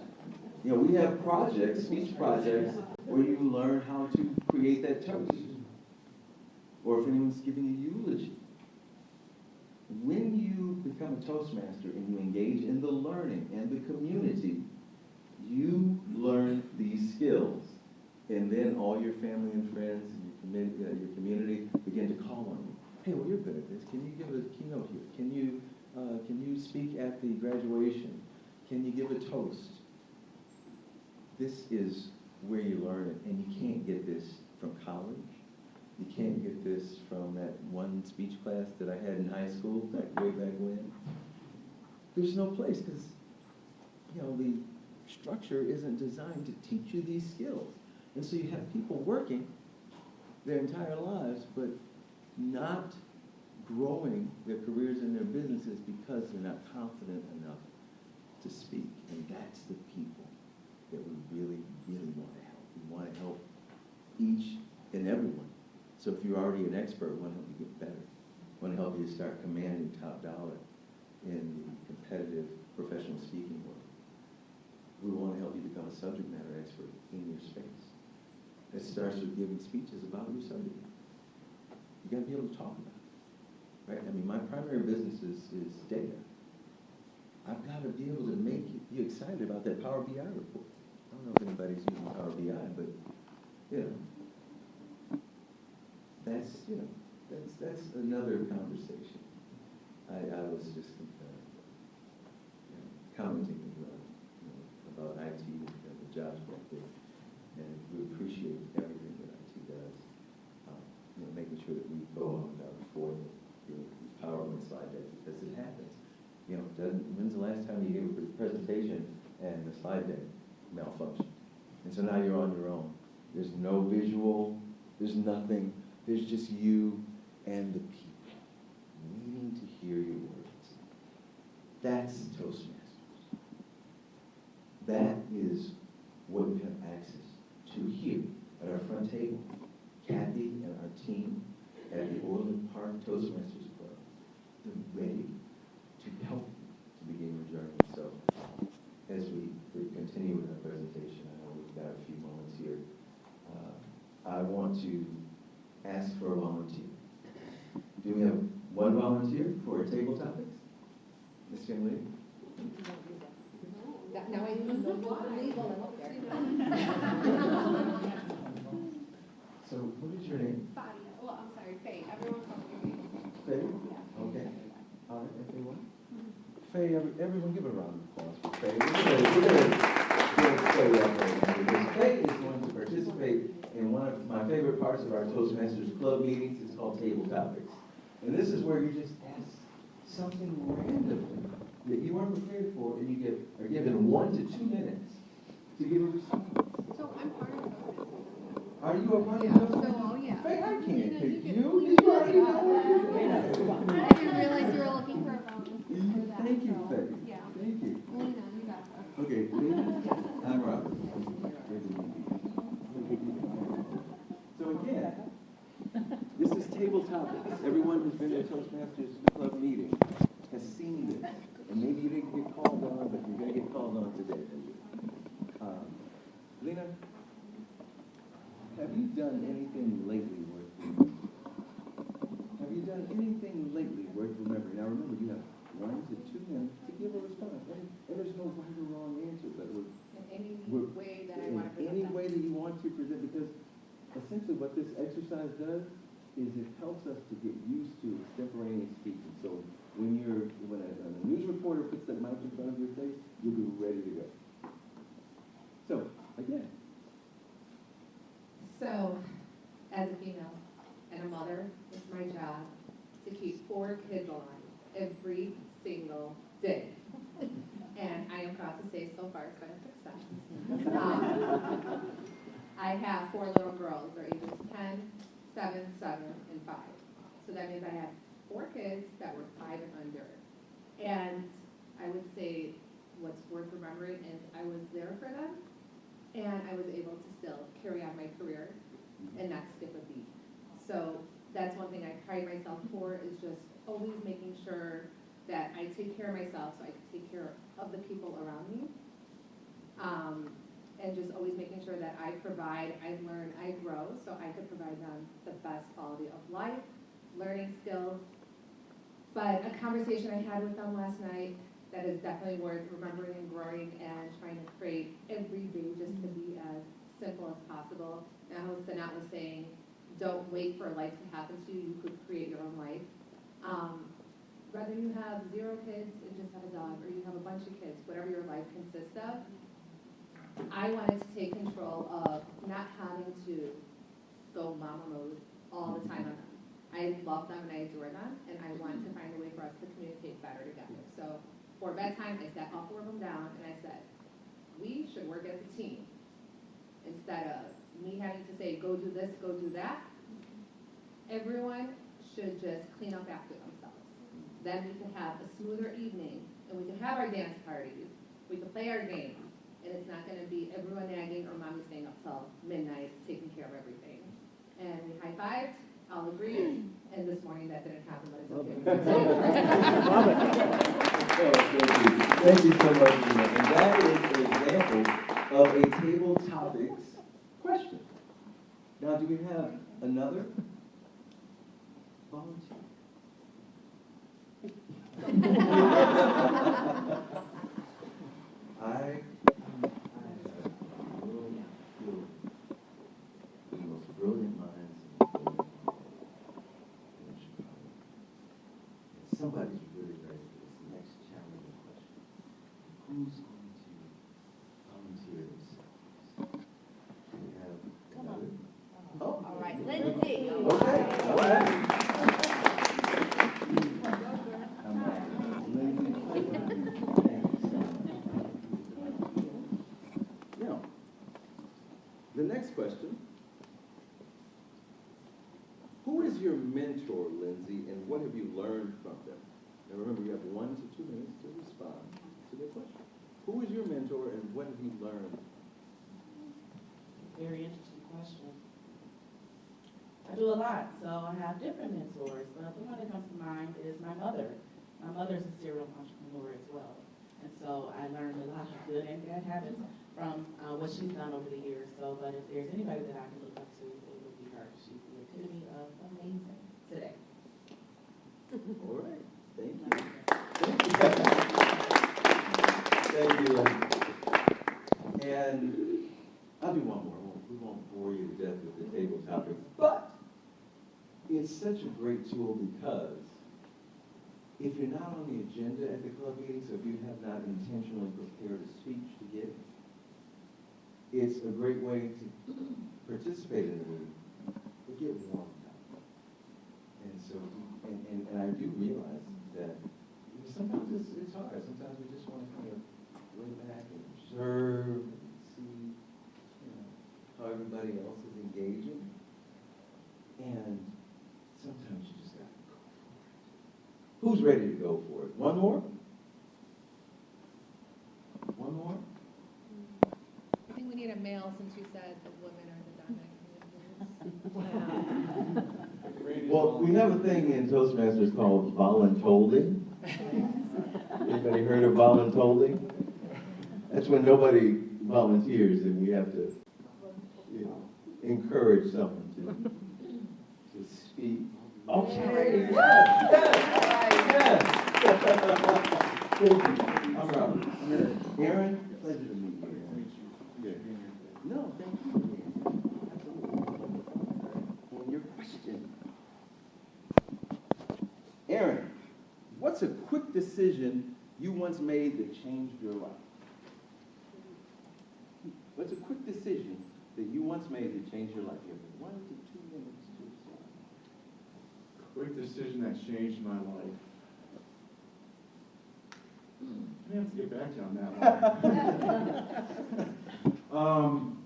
We have projects, speech projects, where you learn how to create that toast. Or if anyone's giving a eulogy. When you become a Toastmaster and you engage in the learning and the community, you learn these skills. And then all your family and friends and your community begin to call on you. Hey, well, you're good at this. Can you give a keynote here? Can you speak at the graduation? Can you give a toast? This is where you learn it, and you can't get this from college. You can't get this from that one speech class that I had in high school, way back when. There's no place, because, the structure isn't designed to teach you these skills. And so you have people working their entire lives, but not growing their careers and their businesses because they're not confident enough to speak. And that's the people that we really, really want to help. We want to help each and everyone. So if you're already an expert, we want to help you get better. We want to help you start commanding top dollar in the competitive professional speaking world. We want to help you become a subject matter expert in your space. It starts with giving speeches about your subject matter. You got to be able to talk about it, right? I mean, my primary business is data. I've got to be able to make you excited about that Power BI report. I don't know if anybody's using Power BI, but that's another conversation. I was just commenting about IT and the jobs back there, and we appreciate everything that IT does. Making sure that we go on before the PowerPoint slide deck, because it happens. When's the last time you gave a presentation and the slide deck malfunctioned? And so now you're on your own. There's no visual, there's nothing. There's just you and the people needing to hear your words. That's Toastmasters. That is what you have access to here at our front table. Kathy and our team at the Orland Park Toastmasters Club, they're ready to help you to begin your journey. So as we continue with our presentation, I know we've got a few moments here. I want to ask for a volunteer. Do we have one volunteer for table topics? Miss young lady? Now I know what's illegal and what they're. So what is your name? Fadia. Well, I'm sorry, Faye. Everyone calls me Faye. Faye? Okay. All right, everyone. Faye, everyone give a round of applause for Faye. Faye is going to participate in one of my favorite parts of our Toastmasters Club meetings. It's called Table Topics. And this is where you just ask something random that you weren't prepared for, and you are given 1 to 2 minutes to give a response. So I'm part of Toastmasters. Are you a part of So, yeah. Faye, I can't pick you. Did you already know what you're doing? I didn't realize you were looking for a volunteer for that. Thank you, so, Faye. Yeah. Thank you. Lena, you got this. Okay, I'm Robert. So again, this is table topics. Everyone who's been to a Toastmasters Club meeting has seen this. And maybe you didn't get called on, but you're going to get called on today. Lena, have you done anything lately worth remembering? Have you done anything lately worth remembering? Now remember, you have 1 to 2 minutes to give a response. And there's no right or wrong answer, but in any We're- way that I in want to present any them. way that you want to present, because essentially what this exercise does is it helps us to get used to extemporaneous speaking. So when a news reporter puts that mic in front of your face, you'll be ready to go. So, again. So, as a female and a mother, it's my job to keep 4 kids alive every single day. And I am proud to say so far it's been a success. I have 4 little girls. They're ages 10, 7, 7, and 5. So that means I have 4 kids that were 5 and under. And I would say what's worth remembering is I was there for them, and I was able to still carry on my career and not skip a beat. So that's one thing I pride myself for, is just always making sure that I take care of myself so I can take care of the people around me. And just always making sure that I provide, I learn, I grow, so I could provide them the best quality of life, learning skills. But a conversation I had with them last night that is definitely worth remembering and growing and trying to create every day just to be as simple as possible. Now, how Sanat was saying, don't wait for life to happen to you, you could create your own life. Whether you have 0 kids and just have a dog, or you have a bunch of kids, whatever your life consists of, I wanted to take control of not having to go mama mode all the time on them. I love them and I adore them, and I want to find a way for us to communicate better together. So for bedtime, I sat all 4 of them down and I said, we should work as a team. Instead of me having to say, go do this, go do that, everyone should just clean up after themselves. Then we can have a smoother evening, and we can have our dance parties, we can play our games, and it's not gonna be everyone nagging or mommy staying up till midnight taking care of everything. And we high-fived, all agreed, and this morning that didn't happen, but it's okay. Thank you so much, Nina. And that is an example of a table topics question. Now, do we have another volunteer? I the most brilliant minds in Chicago. And somebody's really ready for this next challenging question. Who's going to volunteer themselves? Do we have another? Oh. All right, Lindsay. Okay, all right. Now, the next question. Who is your mentor, Lindsay, and what have you learned from them? Now remember, you have 1 to 2 minutes to respond to the question. Who is your mentor and what have you learned? Very interesting question. I do a lot, so I have different mentors, but the one that comes to mind is my mother. My mother's a serial entrepreneur as well, and so I learned a lot of good and bad habits from what she's done over the years. So, but if there's anybody that I can look up to, it would be her. She's the epitome of amazing today. All right, thank you. Thank you. And I'll do one more. We won't bore you to death with the table topics, but it's such a great tool because if you're not on the agenda at the club meeting, so if you have not intentionally prepared a speech to give, it's a great way to participate in the meeting, but get warmed up. And so, and I do realize that sometimes it's hard. Sometimes we just want to kind of lay back and observe and see, how everybody else is engaging. And sometimes you just got to go for it. Who's ready to go for it? One more? One more? I think we need a male, since you said the women are the dominant. Well, we have a thing in Toastmasters called voluntolding. Anybody heard of voluntolding? That's when nobody volunteers and we have to encourage someone to speak. Okay, yes. Thank you. I'm Robert. Aaron, pleasure to meet you. What's a quick decision you once made that changed your life? What's a quick decision that you once made that changed your life? You have 1 to 2 minutes to decide. Quick decision that changed my life. I have to get back to you on that one.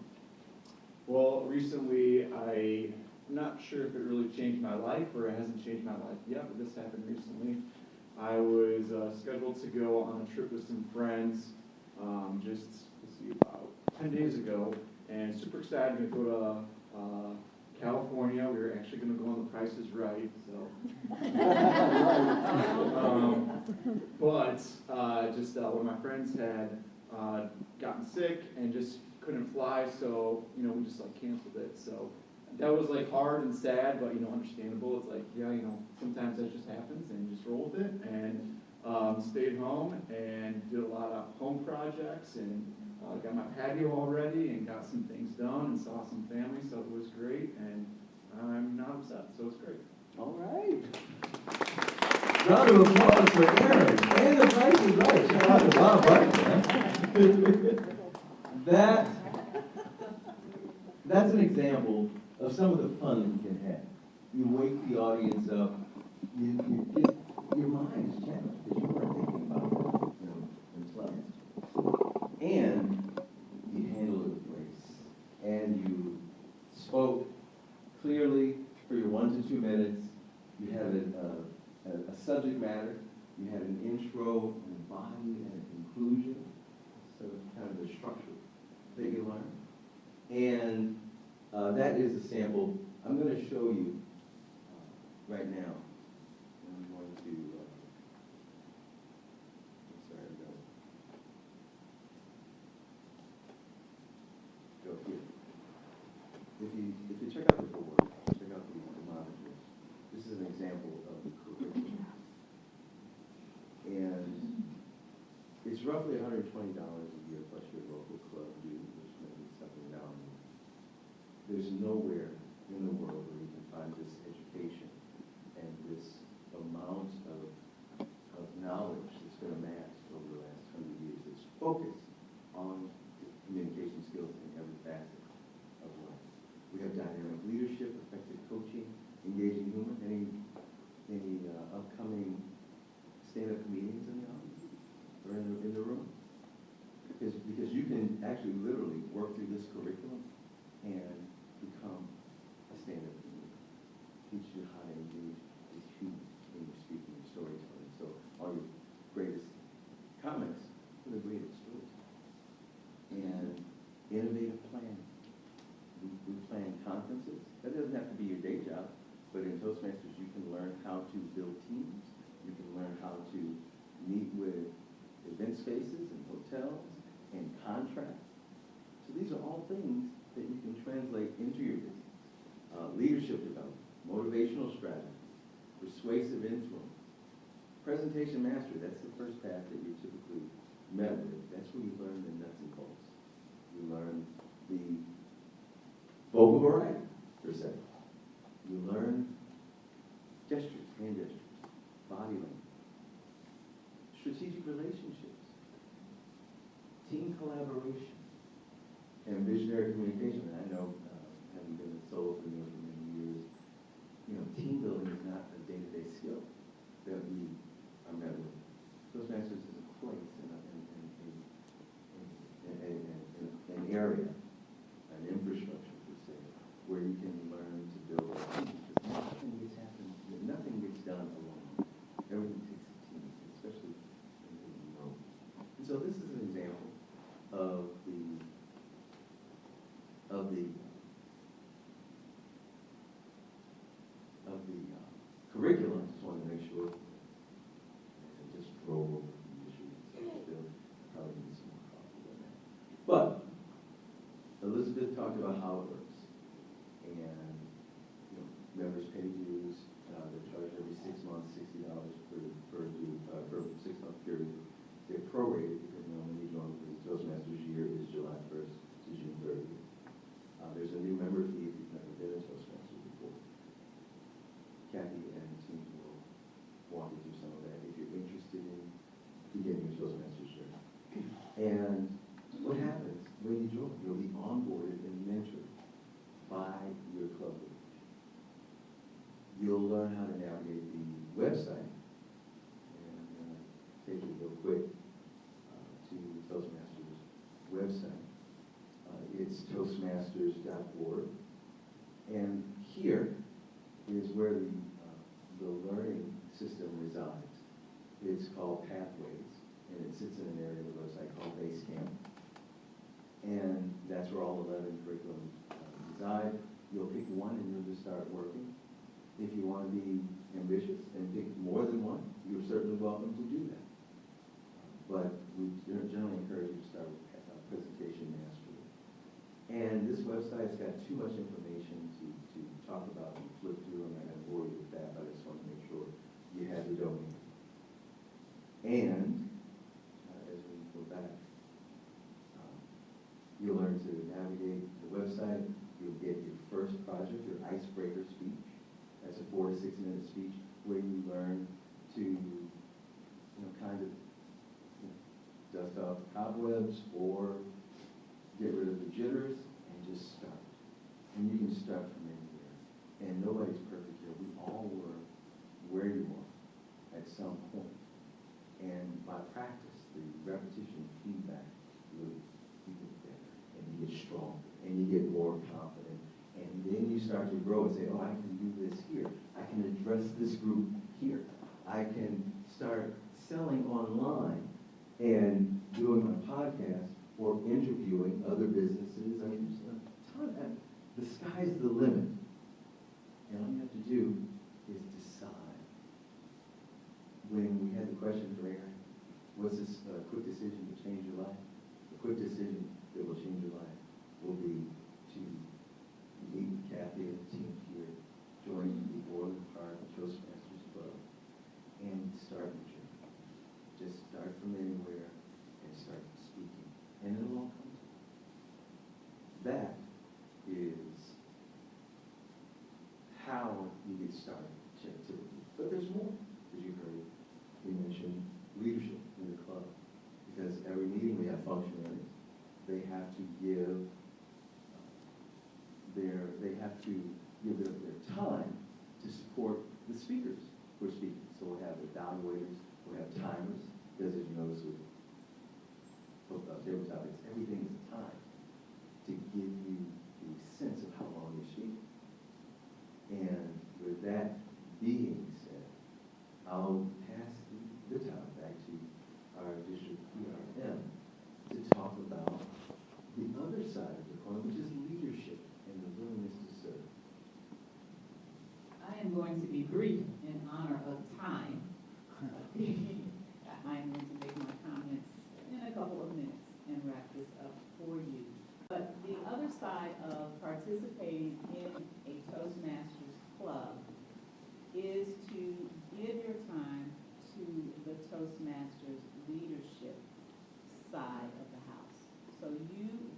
Well, recently, I'm not sure if it really changed my life or it hasn't changed my life yet, but this happened recently. I was scheduled to go on a trip with some friends just, let's see, about 10 days ago, and super excited to go to California. We were actually going to go on The Price is Right, so. But just one of my friends had gotten sick and just couldn't fly, so we just canceled it. So that was hard and sad, but understandable. It's sometimes that just happens, and just roll with it. And stayed home and did a lot of home projects, and got my patio all ready and got some things done and saw some family, so it was great, and I'm not upset, so it's great. All right. Round of applause for Aaron. And The Price is Right. Shout out to Bob Barton. That's an example of some of the fun that you can have. You wake the audience up. You get your mind's challenged because you weren't thinking about that, in class. And you handle it with grace. And you spoke clearly for your 1 to 2 minutes. You had a subject matter. You had an intro, an body, and a conclusion. So kind of the structure that you learned. And that is a sample. I'm going to show you right now. I'm going to, go here. If you check out the board, check out the monitors, this is an example of the curriculum. And it's roughly $120 a year plus your local club dues, which may be something down. There's nowhere in the world where you can find this education and this amount of knowledge that's been amassed over the last 100 years. It's focused on communication skills in every facet of life. We have dynamic leadership, effective coaching, engaging humor. Any upcoming stand-up comedians in the audience or in the room? Because you can actually literally work through this curriculum and become a stand-up comedian. Teach you how to engage with humor in your speaking and storytelling. So all your greatest comics are the greatest stories. And innovative planning. We plan conferences. That doesn't have to be your day job, but in Toastmasters you can learn how to build teams. You can learn how to meet with event spaces and hotels and contracts. So these are all things that you can translate into your business. Leadership development, motivational strategies, persuasive influence, presentation mastery. That's the first path that you're typically met with. That's where you learn the nuts and bolts. You learn the vocal variety, per se. You learn gestures, hand gestures, body language, strategic relationships, team collaboration, and visionary communication. And I know, having been a solopreneur for many years, team building is not a day-to-day skill that we are met with. Toastmasters is a place an area, an infrastructure, per se, where you can learn to build a team. Because nothing gets done alone. Everything takes a team, especially in the room. And so this is an example of the curriculum. Just wanted to make sure. I just drove over the issues. Still probably need some more coffee on that. But Elizabeth talked about how it works. And members pay dues. They're charged every 6 months, $60 per 6-month period. They're prorated depending on when you join, because the Toastmasters year is July 1st to June 30th. There's a new member fee if you've never been a Toastmaster before. Kathy and the team will walk you through some of that. If you're interested You'll learn how to navigate the website. And take you real quick to Toastmasters website. It's toastmasters.org. And here is where the learning system resides. It's called Pathways, and it sits in an area of the website called Basecamp. And that's where all 11 curriculums reside. You'll pick one and you'll just start working. If you want to be ambitious and pick more than one, you're certainly welcome to do that. But we generally encourage you to start with presentation mastery. And this website's got too much information to talk about and flip through. I'm not going to bore you with that, but I just want to make sure you have the domain. And as we go back, you'll learn to navigate the website. You'll get your first project, your icebreaker speech. That's a 4 to 6 minute speech where you learn to, kind of dust off the cobwebs or get rid of the jitters and just start. And you can start from anywhere. And nobody's perfect here. We all were where you are at some point. And by practice, the repetition, feedback, you get better and you get stronger and you get more confident. And then you start to grow and say, oh, I can do this here. I can address this group here. I can start selling online and doing my podcast or interviewing other businesses. I mean, there's a ton of, the sky's the limit. And all you have to do is decide. When we had the question for Aaron, what's this quick decision to change your life? The quick decision that will change your life will be to meet Kathy and the team here, join the Orland Park Toastmasters Club, and start the journey. Just start from anywhere and start speaking, and it'll all come to you. That is how you get started, typically. But there's more, as you heard. We mentioned leadership in the club, because every meeting we have functionaries. They have to give their time to support the speakers who are speaking. So we'll have evaluators, we'll have timers, because as you notice with table topics, everything is timed to give you the sense of how long you're speaking. And with that being said, I'll pass the time back to our district PRM to talk about the other side of the coin, which is leadership and the willingness to serve. I am going to be brief in honor of time. I am going to make my comments in a couple of minutes and wrap this up for you. But the other side of participating in a Toastmasters club is to give your time to the Toastmasters leadership side of the house. So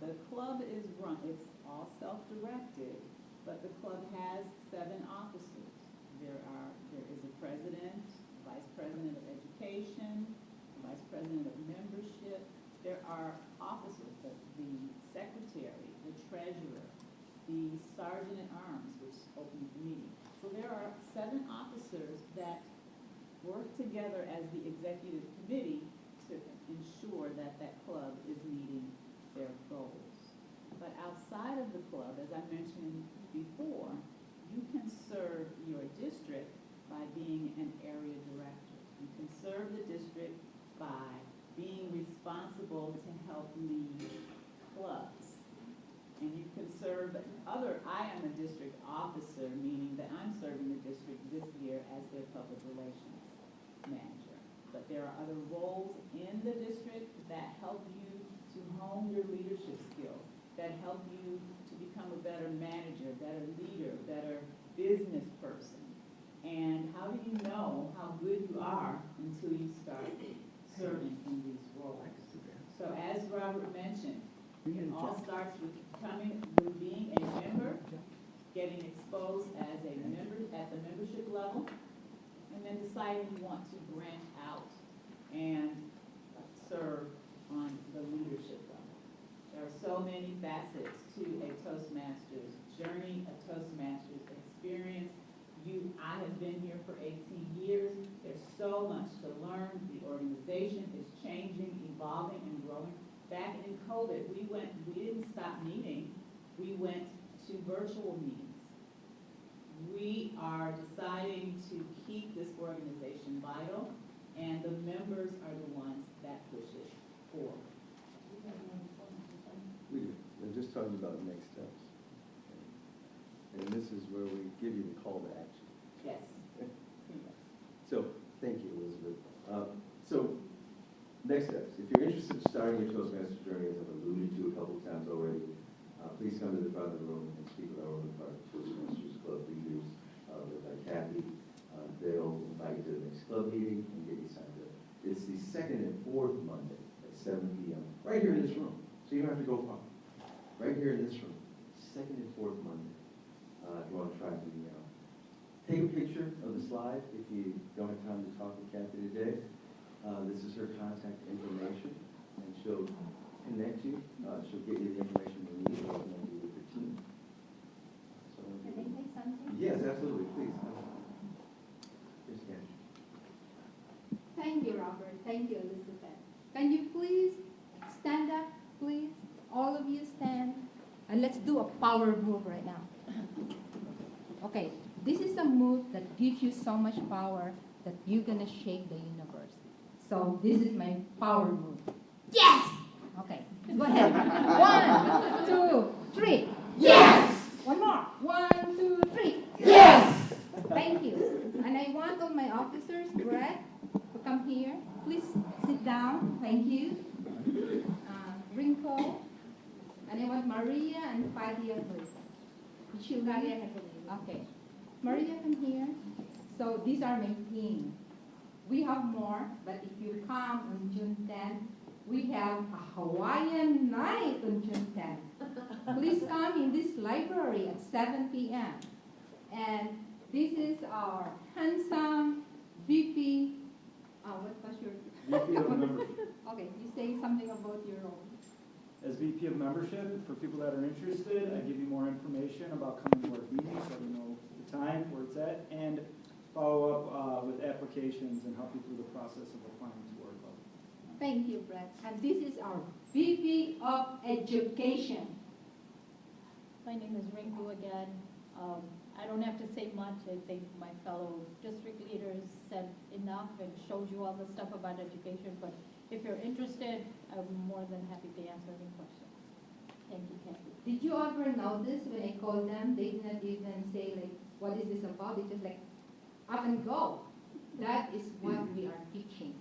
the club is run, it's all self-directed, but the club has 7 officers. There is a president, vice president of education, vice president of membership. There are officers, the secretary, the treasurer, the sergeant at arms, which opens the meeting. So there are 7 officers that work together as the executive committee to ensure that that club is meeting their goals. But outside of the club, as I mentioned before, you can serve your district by being an area director. You can serve the district by being responsible to help lead clubs. And you can serve I am a district officer, meaning that I'm serving the district this year as their public relations manager. But there are other roles in the district that help you to hone your leadership skills, that help you to become a better manager, better leader, better business person. And how do you know how good you are until you start serving in these roles? So as Robert mentioned, it all starts with being a member, getting exposed as a member at the membership level, and then deciding you want to branch out and serve on the leadership level. There are so many facets to a Toastmasters journey, a Toastmasters experience. I so much to learn. The organization is changing, evolving, and growing. Back in COVID, we didn't stop meeting. We went to virtual meetings. We are deciding to keep this organization vital, and the members are the ones that push it forward. We're just talking about next steps. And this is where we give you the call to action. Yes. So, thank you, Elizabeth. So, next steps. If you're interested in starting your Toastmasters journey, as I've alluded to a couple times already, please come to the front of the room and speak with our Orland Park Toastmasters Club leaders, led by Kathy. They'll invite you to the next club meeting and get you signed up. It's the second and fourth Monday at 7 p.m. right here in this room. So you don't have to go far. Right here in this room, second and fourth Monday. If you want to try the take a picture of the slide if you don't have time to talk with Kathy today. This is her contact information, and she'll connect you. She'll get you the information you need to connect you with your team. So, Can I say something? yes, absolutely, please. Here's Kathy. Thank you, Robert. Thank you, Elizabeth. Can you please stand up, please? All of you stand. And let's do a power move right now. Okay, this is a move that gives you so much power that you're going to shake the universe. So this is my power move. Yes! Okay, go ahead. 1, 2, 3. Yes! One more. 1, 2, 3. Yes! Thank you. And I want all my officers, Brett, to come here. Please sit down. Thank you. Rinko. And I want Maria and Fadia, please. Maria has a leave. Okay. Maria, come here. So these are my team. We have more, but if you come on June 10th, we have a Hawaiian night on June 10th. Please come in this library at 7 p.m. And this is our handsome VP. What was your VP of membership. Okay, you say something about your role. As VP of membership, for people that are interested, I give you more information about coming to our meetings, so you know the time, where it's at, and follow up with applications and help you through the process of applying to our club. Thank you, Brett. And this is our VP of Education. My name is Rinku again. I don't have to say much. I think my fellow district leaders said enough and showed you all the stuff about education. But if you're interested, I'm more than happy to answer any questions. Thank you, Kathy. Did you ever notice when I called them, they did not even say, like, what is this about? They just like, up and go. That is what we are teaching.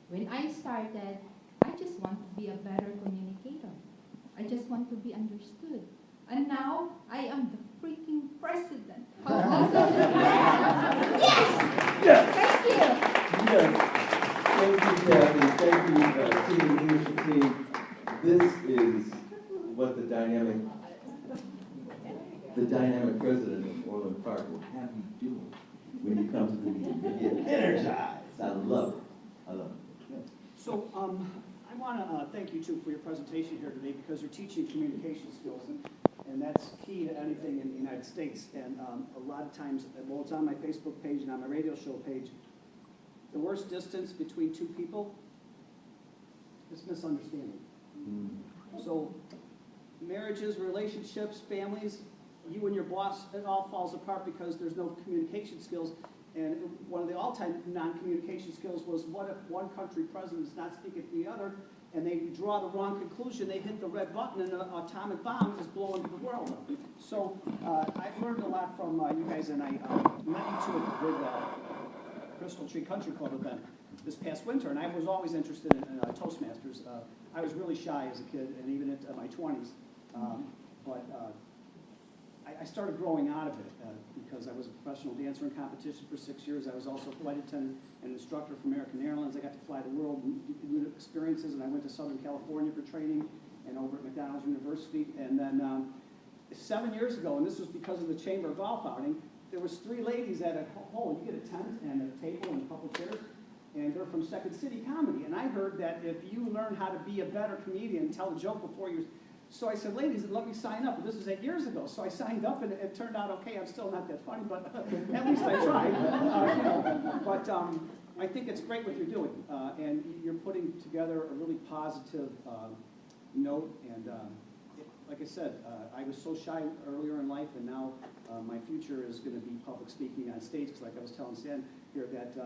When I started, I just want to be a better communicator. I just want to be understood. And now, I am the freaking president. How awesome is that? Yes! Thank you! Yes. Thank you, Kathy. Thank you, team, leadership team. This is what the dynamic president of Orland Park will have you do when you come to the meeting. You get energized. I love it. I love it. So I want to thank you, too, for your presentation here today, because you're teaching communication skills, and that's key to anything in the United States. And a lot of times, well, it's on my Facebook page and on my radio show page, the worst distance between two people is misunderstanding. So marriages, relationships, families, you and your boss, it all falls apart because there's no communication skills. And one of the all-time non-communication skills was, what if one country president is not speaking to the other, and they draw the wrong conclusion, they hit the red button, and an atomic bomb is blowing the world up. So I've learned a lot from you guys, and I met you to a big Crystal Tree Country Club event this past winter, and I was always interested in Toastmasters. I was really shy as a kid, and even into my 20s, but I started growing out of it because I was a professional dancer in competition for 6 years. I was also a flight attendant and instructor for American Airlines. I got to fly the world and do experiences, and I went to Southern California for training and over at McDonald's University. And then 7 years ago, and this was because of the Chamber Golf outing, there was 3 ladies at a hole. You get a tent and a table and a couple chairs, and they're from Second City Comedy. And I heard that if you learn how to be a better comedian, tell a joke before you. So I said, ladies, let me sign up. And this was 8 years ago. So I signed up, and it turned out okay. I'm still not that funny, but at least I tried. I think it's great what you're doing, and you're putting together a really positive note. And like I said, I was so shy earlier in life, and now my future is going to be public speaking on stage. Because like I was telling Stan here, that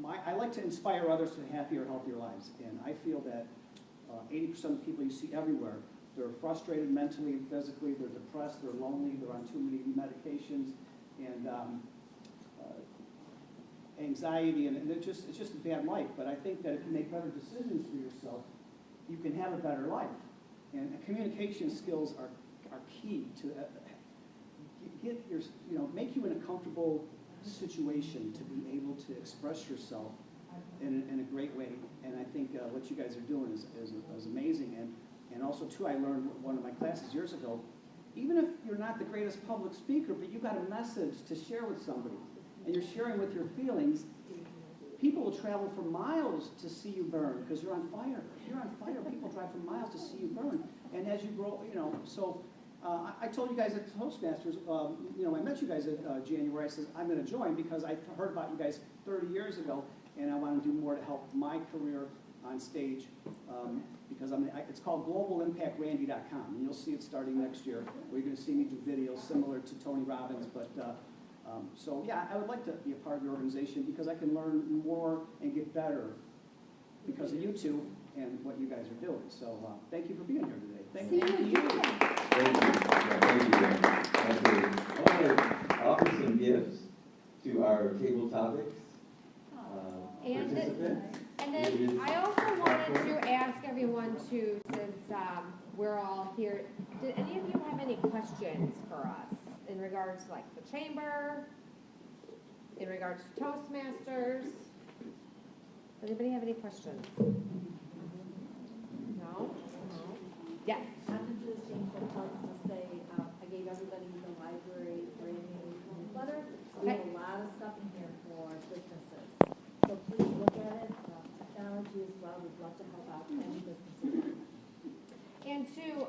I like to inspire others to happier, healthier lives. And I feel that 80% of the people you see everywhere, they're frustrated mentally and physically, they're depressed, they're lonely, they're on too many medications, and anxiety, and it's just a bad life. But I think that if you make better decisions for yourself, you can have a better life. And communication skills are key to make you in a comfortable situation to be able to express yourself in a great way. And I think what you guys are doing is amazing. And also, too, I learned one of my classes years ago, even if you're not the greatest public speaker, but you got a message to share with somebody, and you're sharing with your feelings, people will travel for miles to see you burn because you're on fire. If you're on fire, people drive for miles to see you burn. And as you grow, so I told you guys at Toastmasters, I met you guys at January. I said, I'm going to join because I heard about you guys 30 years ago, and I want to do more to help my career on stage. Because it's called globalimpactrandy.com, and you'll see it starting next year, where you're going to see me do videos similar to Tony Robbins. But so yeah, I would like to be a part of your organization because I can learn more and get better because of you two and what you guys are doing. So thank you for being here today. Thank you. Thank you. I want to offer some gifts to our table topics participants. And then I also wanted to ask everyone too, since we're all here, did any of you have any questions for us in regards to like the chamber, in regards to Toastmasters? Does anybody have any questions? No? Yes? I'm just to say, I gave everybody the library brand new newsletter. We have a lot of stuff in here for businesses. So please look at it. Technology as well. We'd love to help out any businesses. And two,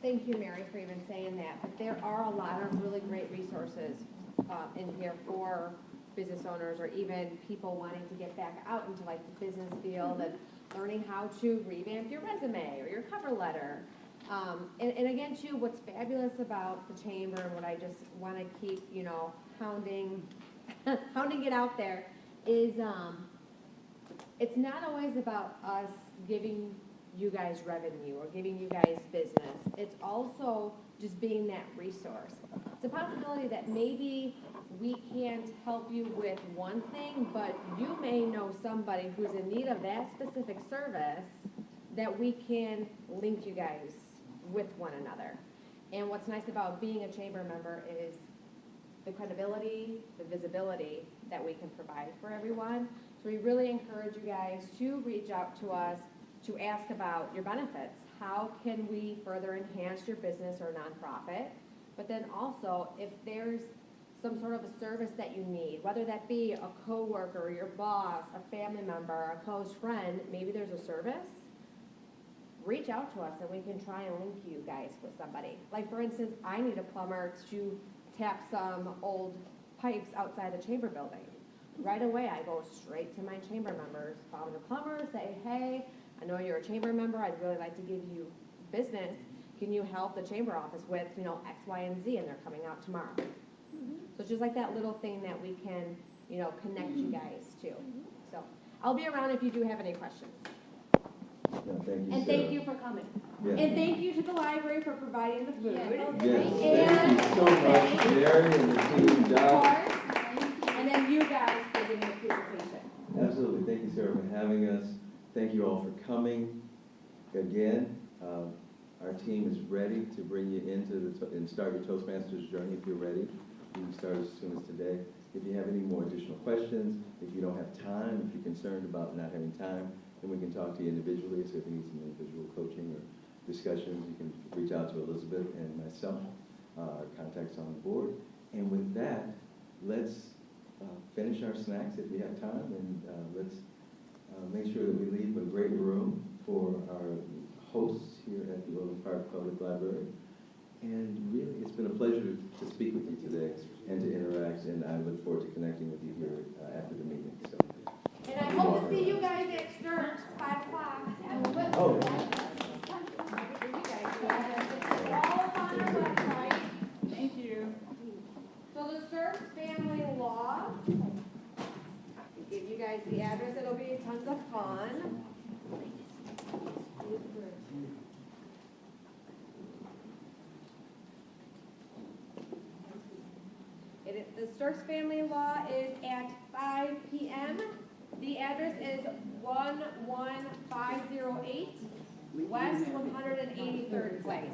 thank you, Mary, for even saying that. But there are a lot of really great resources in here for business owners or even people wanting to get back out into like the business field and learning how to revamp your resume or your cover letter. And again, too, what's fabulous about the chamber and what I just want to keep, hounding it out there is it's not always about us giving you guys revenue or giving you guys business. It's also just being that resource. It's a possibility that maybe we can't help you with one thing, but you may know somebody who's in need of that specific service that we can link you guys with one another. And what's nice about being a chamber member is the credibility, the visibility that we can provide for everyone. So we really encourage you guys to reach out to us to ask about your benefits. How can we further enhance your business or nonprofit? But then also, if there's some sort of a service that you need, whether that be a coworker, your boss, a family member, a close friend, maybe there's a service, reach out to us and we can try and link you guys with somebody. Like for instance, I need a plumber to tap some old pipes outside the chamber building. Right away, I go straight to my chamber members, follow the plumber, say, hey, I know you're a chamber member, I'd really like to give you business. Can you help the chamber office with, X, Y, and Z, and they're coming out tomorrow. So it's just like that little thing that we can, connect you guys to. So I'll be around if you do have any questions. No, thank you, and Sarah. thank you for coming. Yeah. And thank you to the library for providing the food. Yes, thank you so much, Mary and the team, Doc. And then you guys for giving the presentation. Absolutely. Thank you, Sarah, for having us. Thank you all for coming. Again, our team is ready to bring you into and start your Toastmasters journey if you're ready. You can start as soon as today. If you have any more additional questions, if you don't have time, if you're concerned about not having time, then we can talk to you individually. So if you need some individual coaching or discussions, you can reach out to Elizabeth and myself. Our contacts on the board. And with that, let's finish our snacks if we have time, and let's make sure that we leave a great room for our hosts here at the Orland Park Public Library. And really, it's been a pleasure to speak with you today and to interact lives, and I look forward to connecting with you here after the meeting, so. And I hope to see you guys at Sturks, 5 o'clock. Oh. Thank you. So the Sturks family law, I'll give you guys the address, it'll be tons of fun. The Sturks family law is at 5 p.m. The address is 11508 West 183rd Place.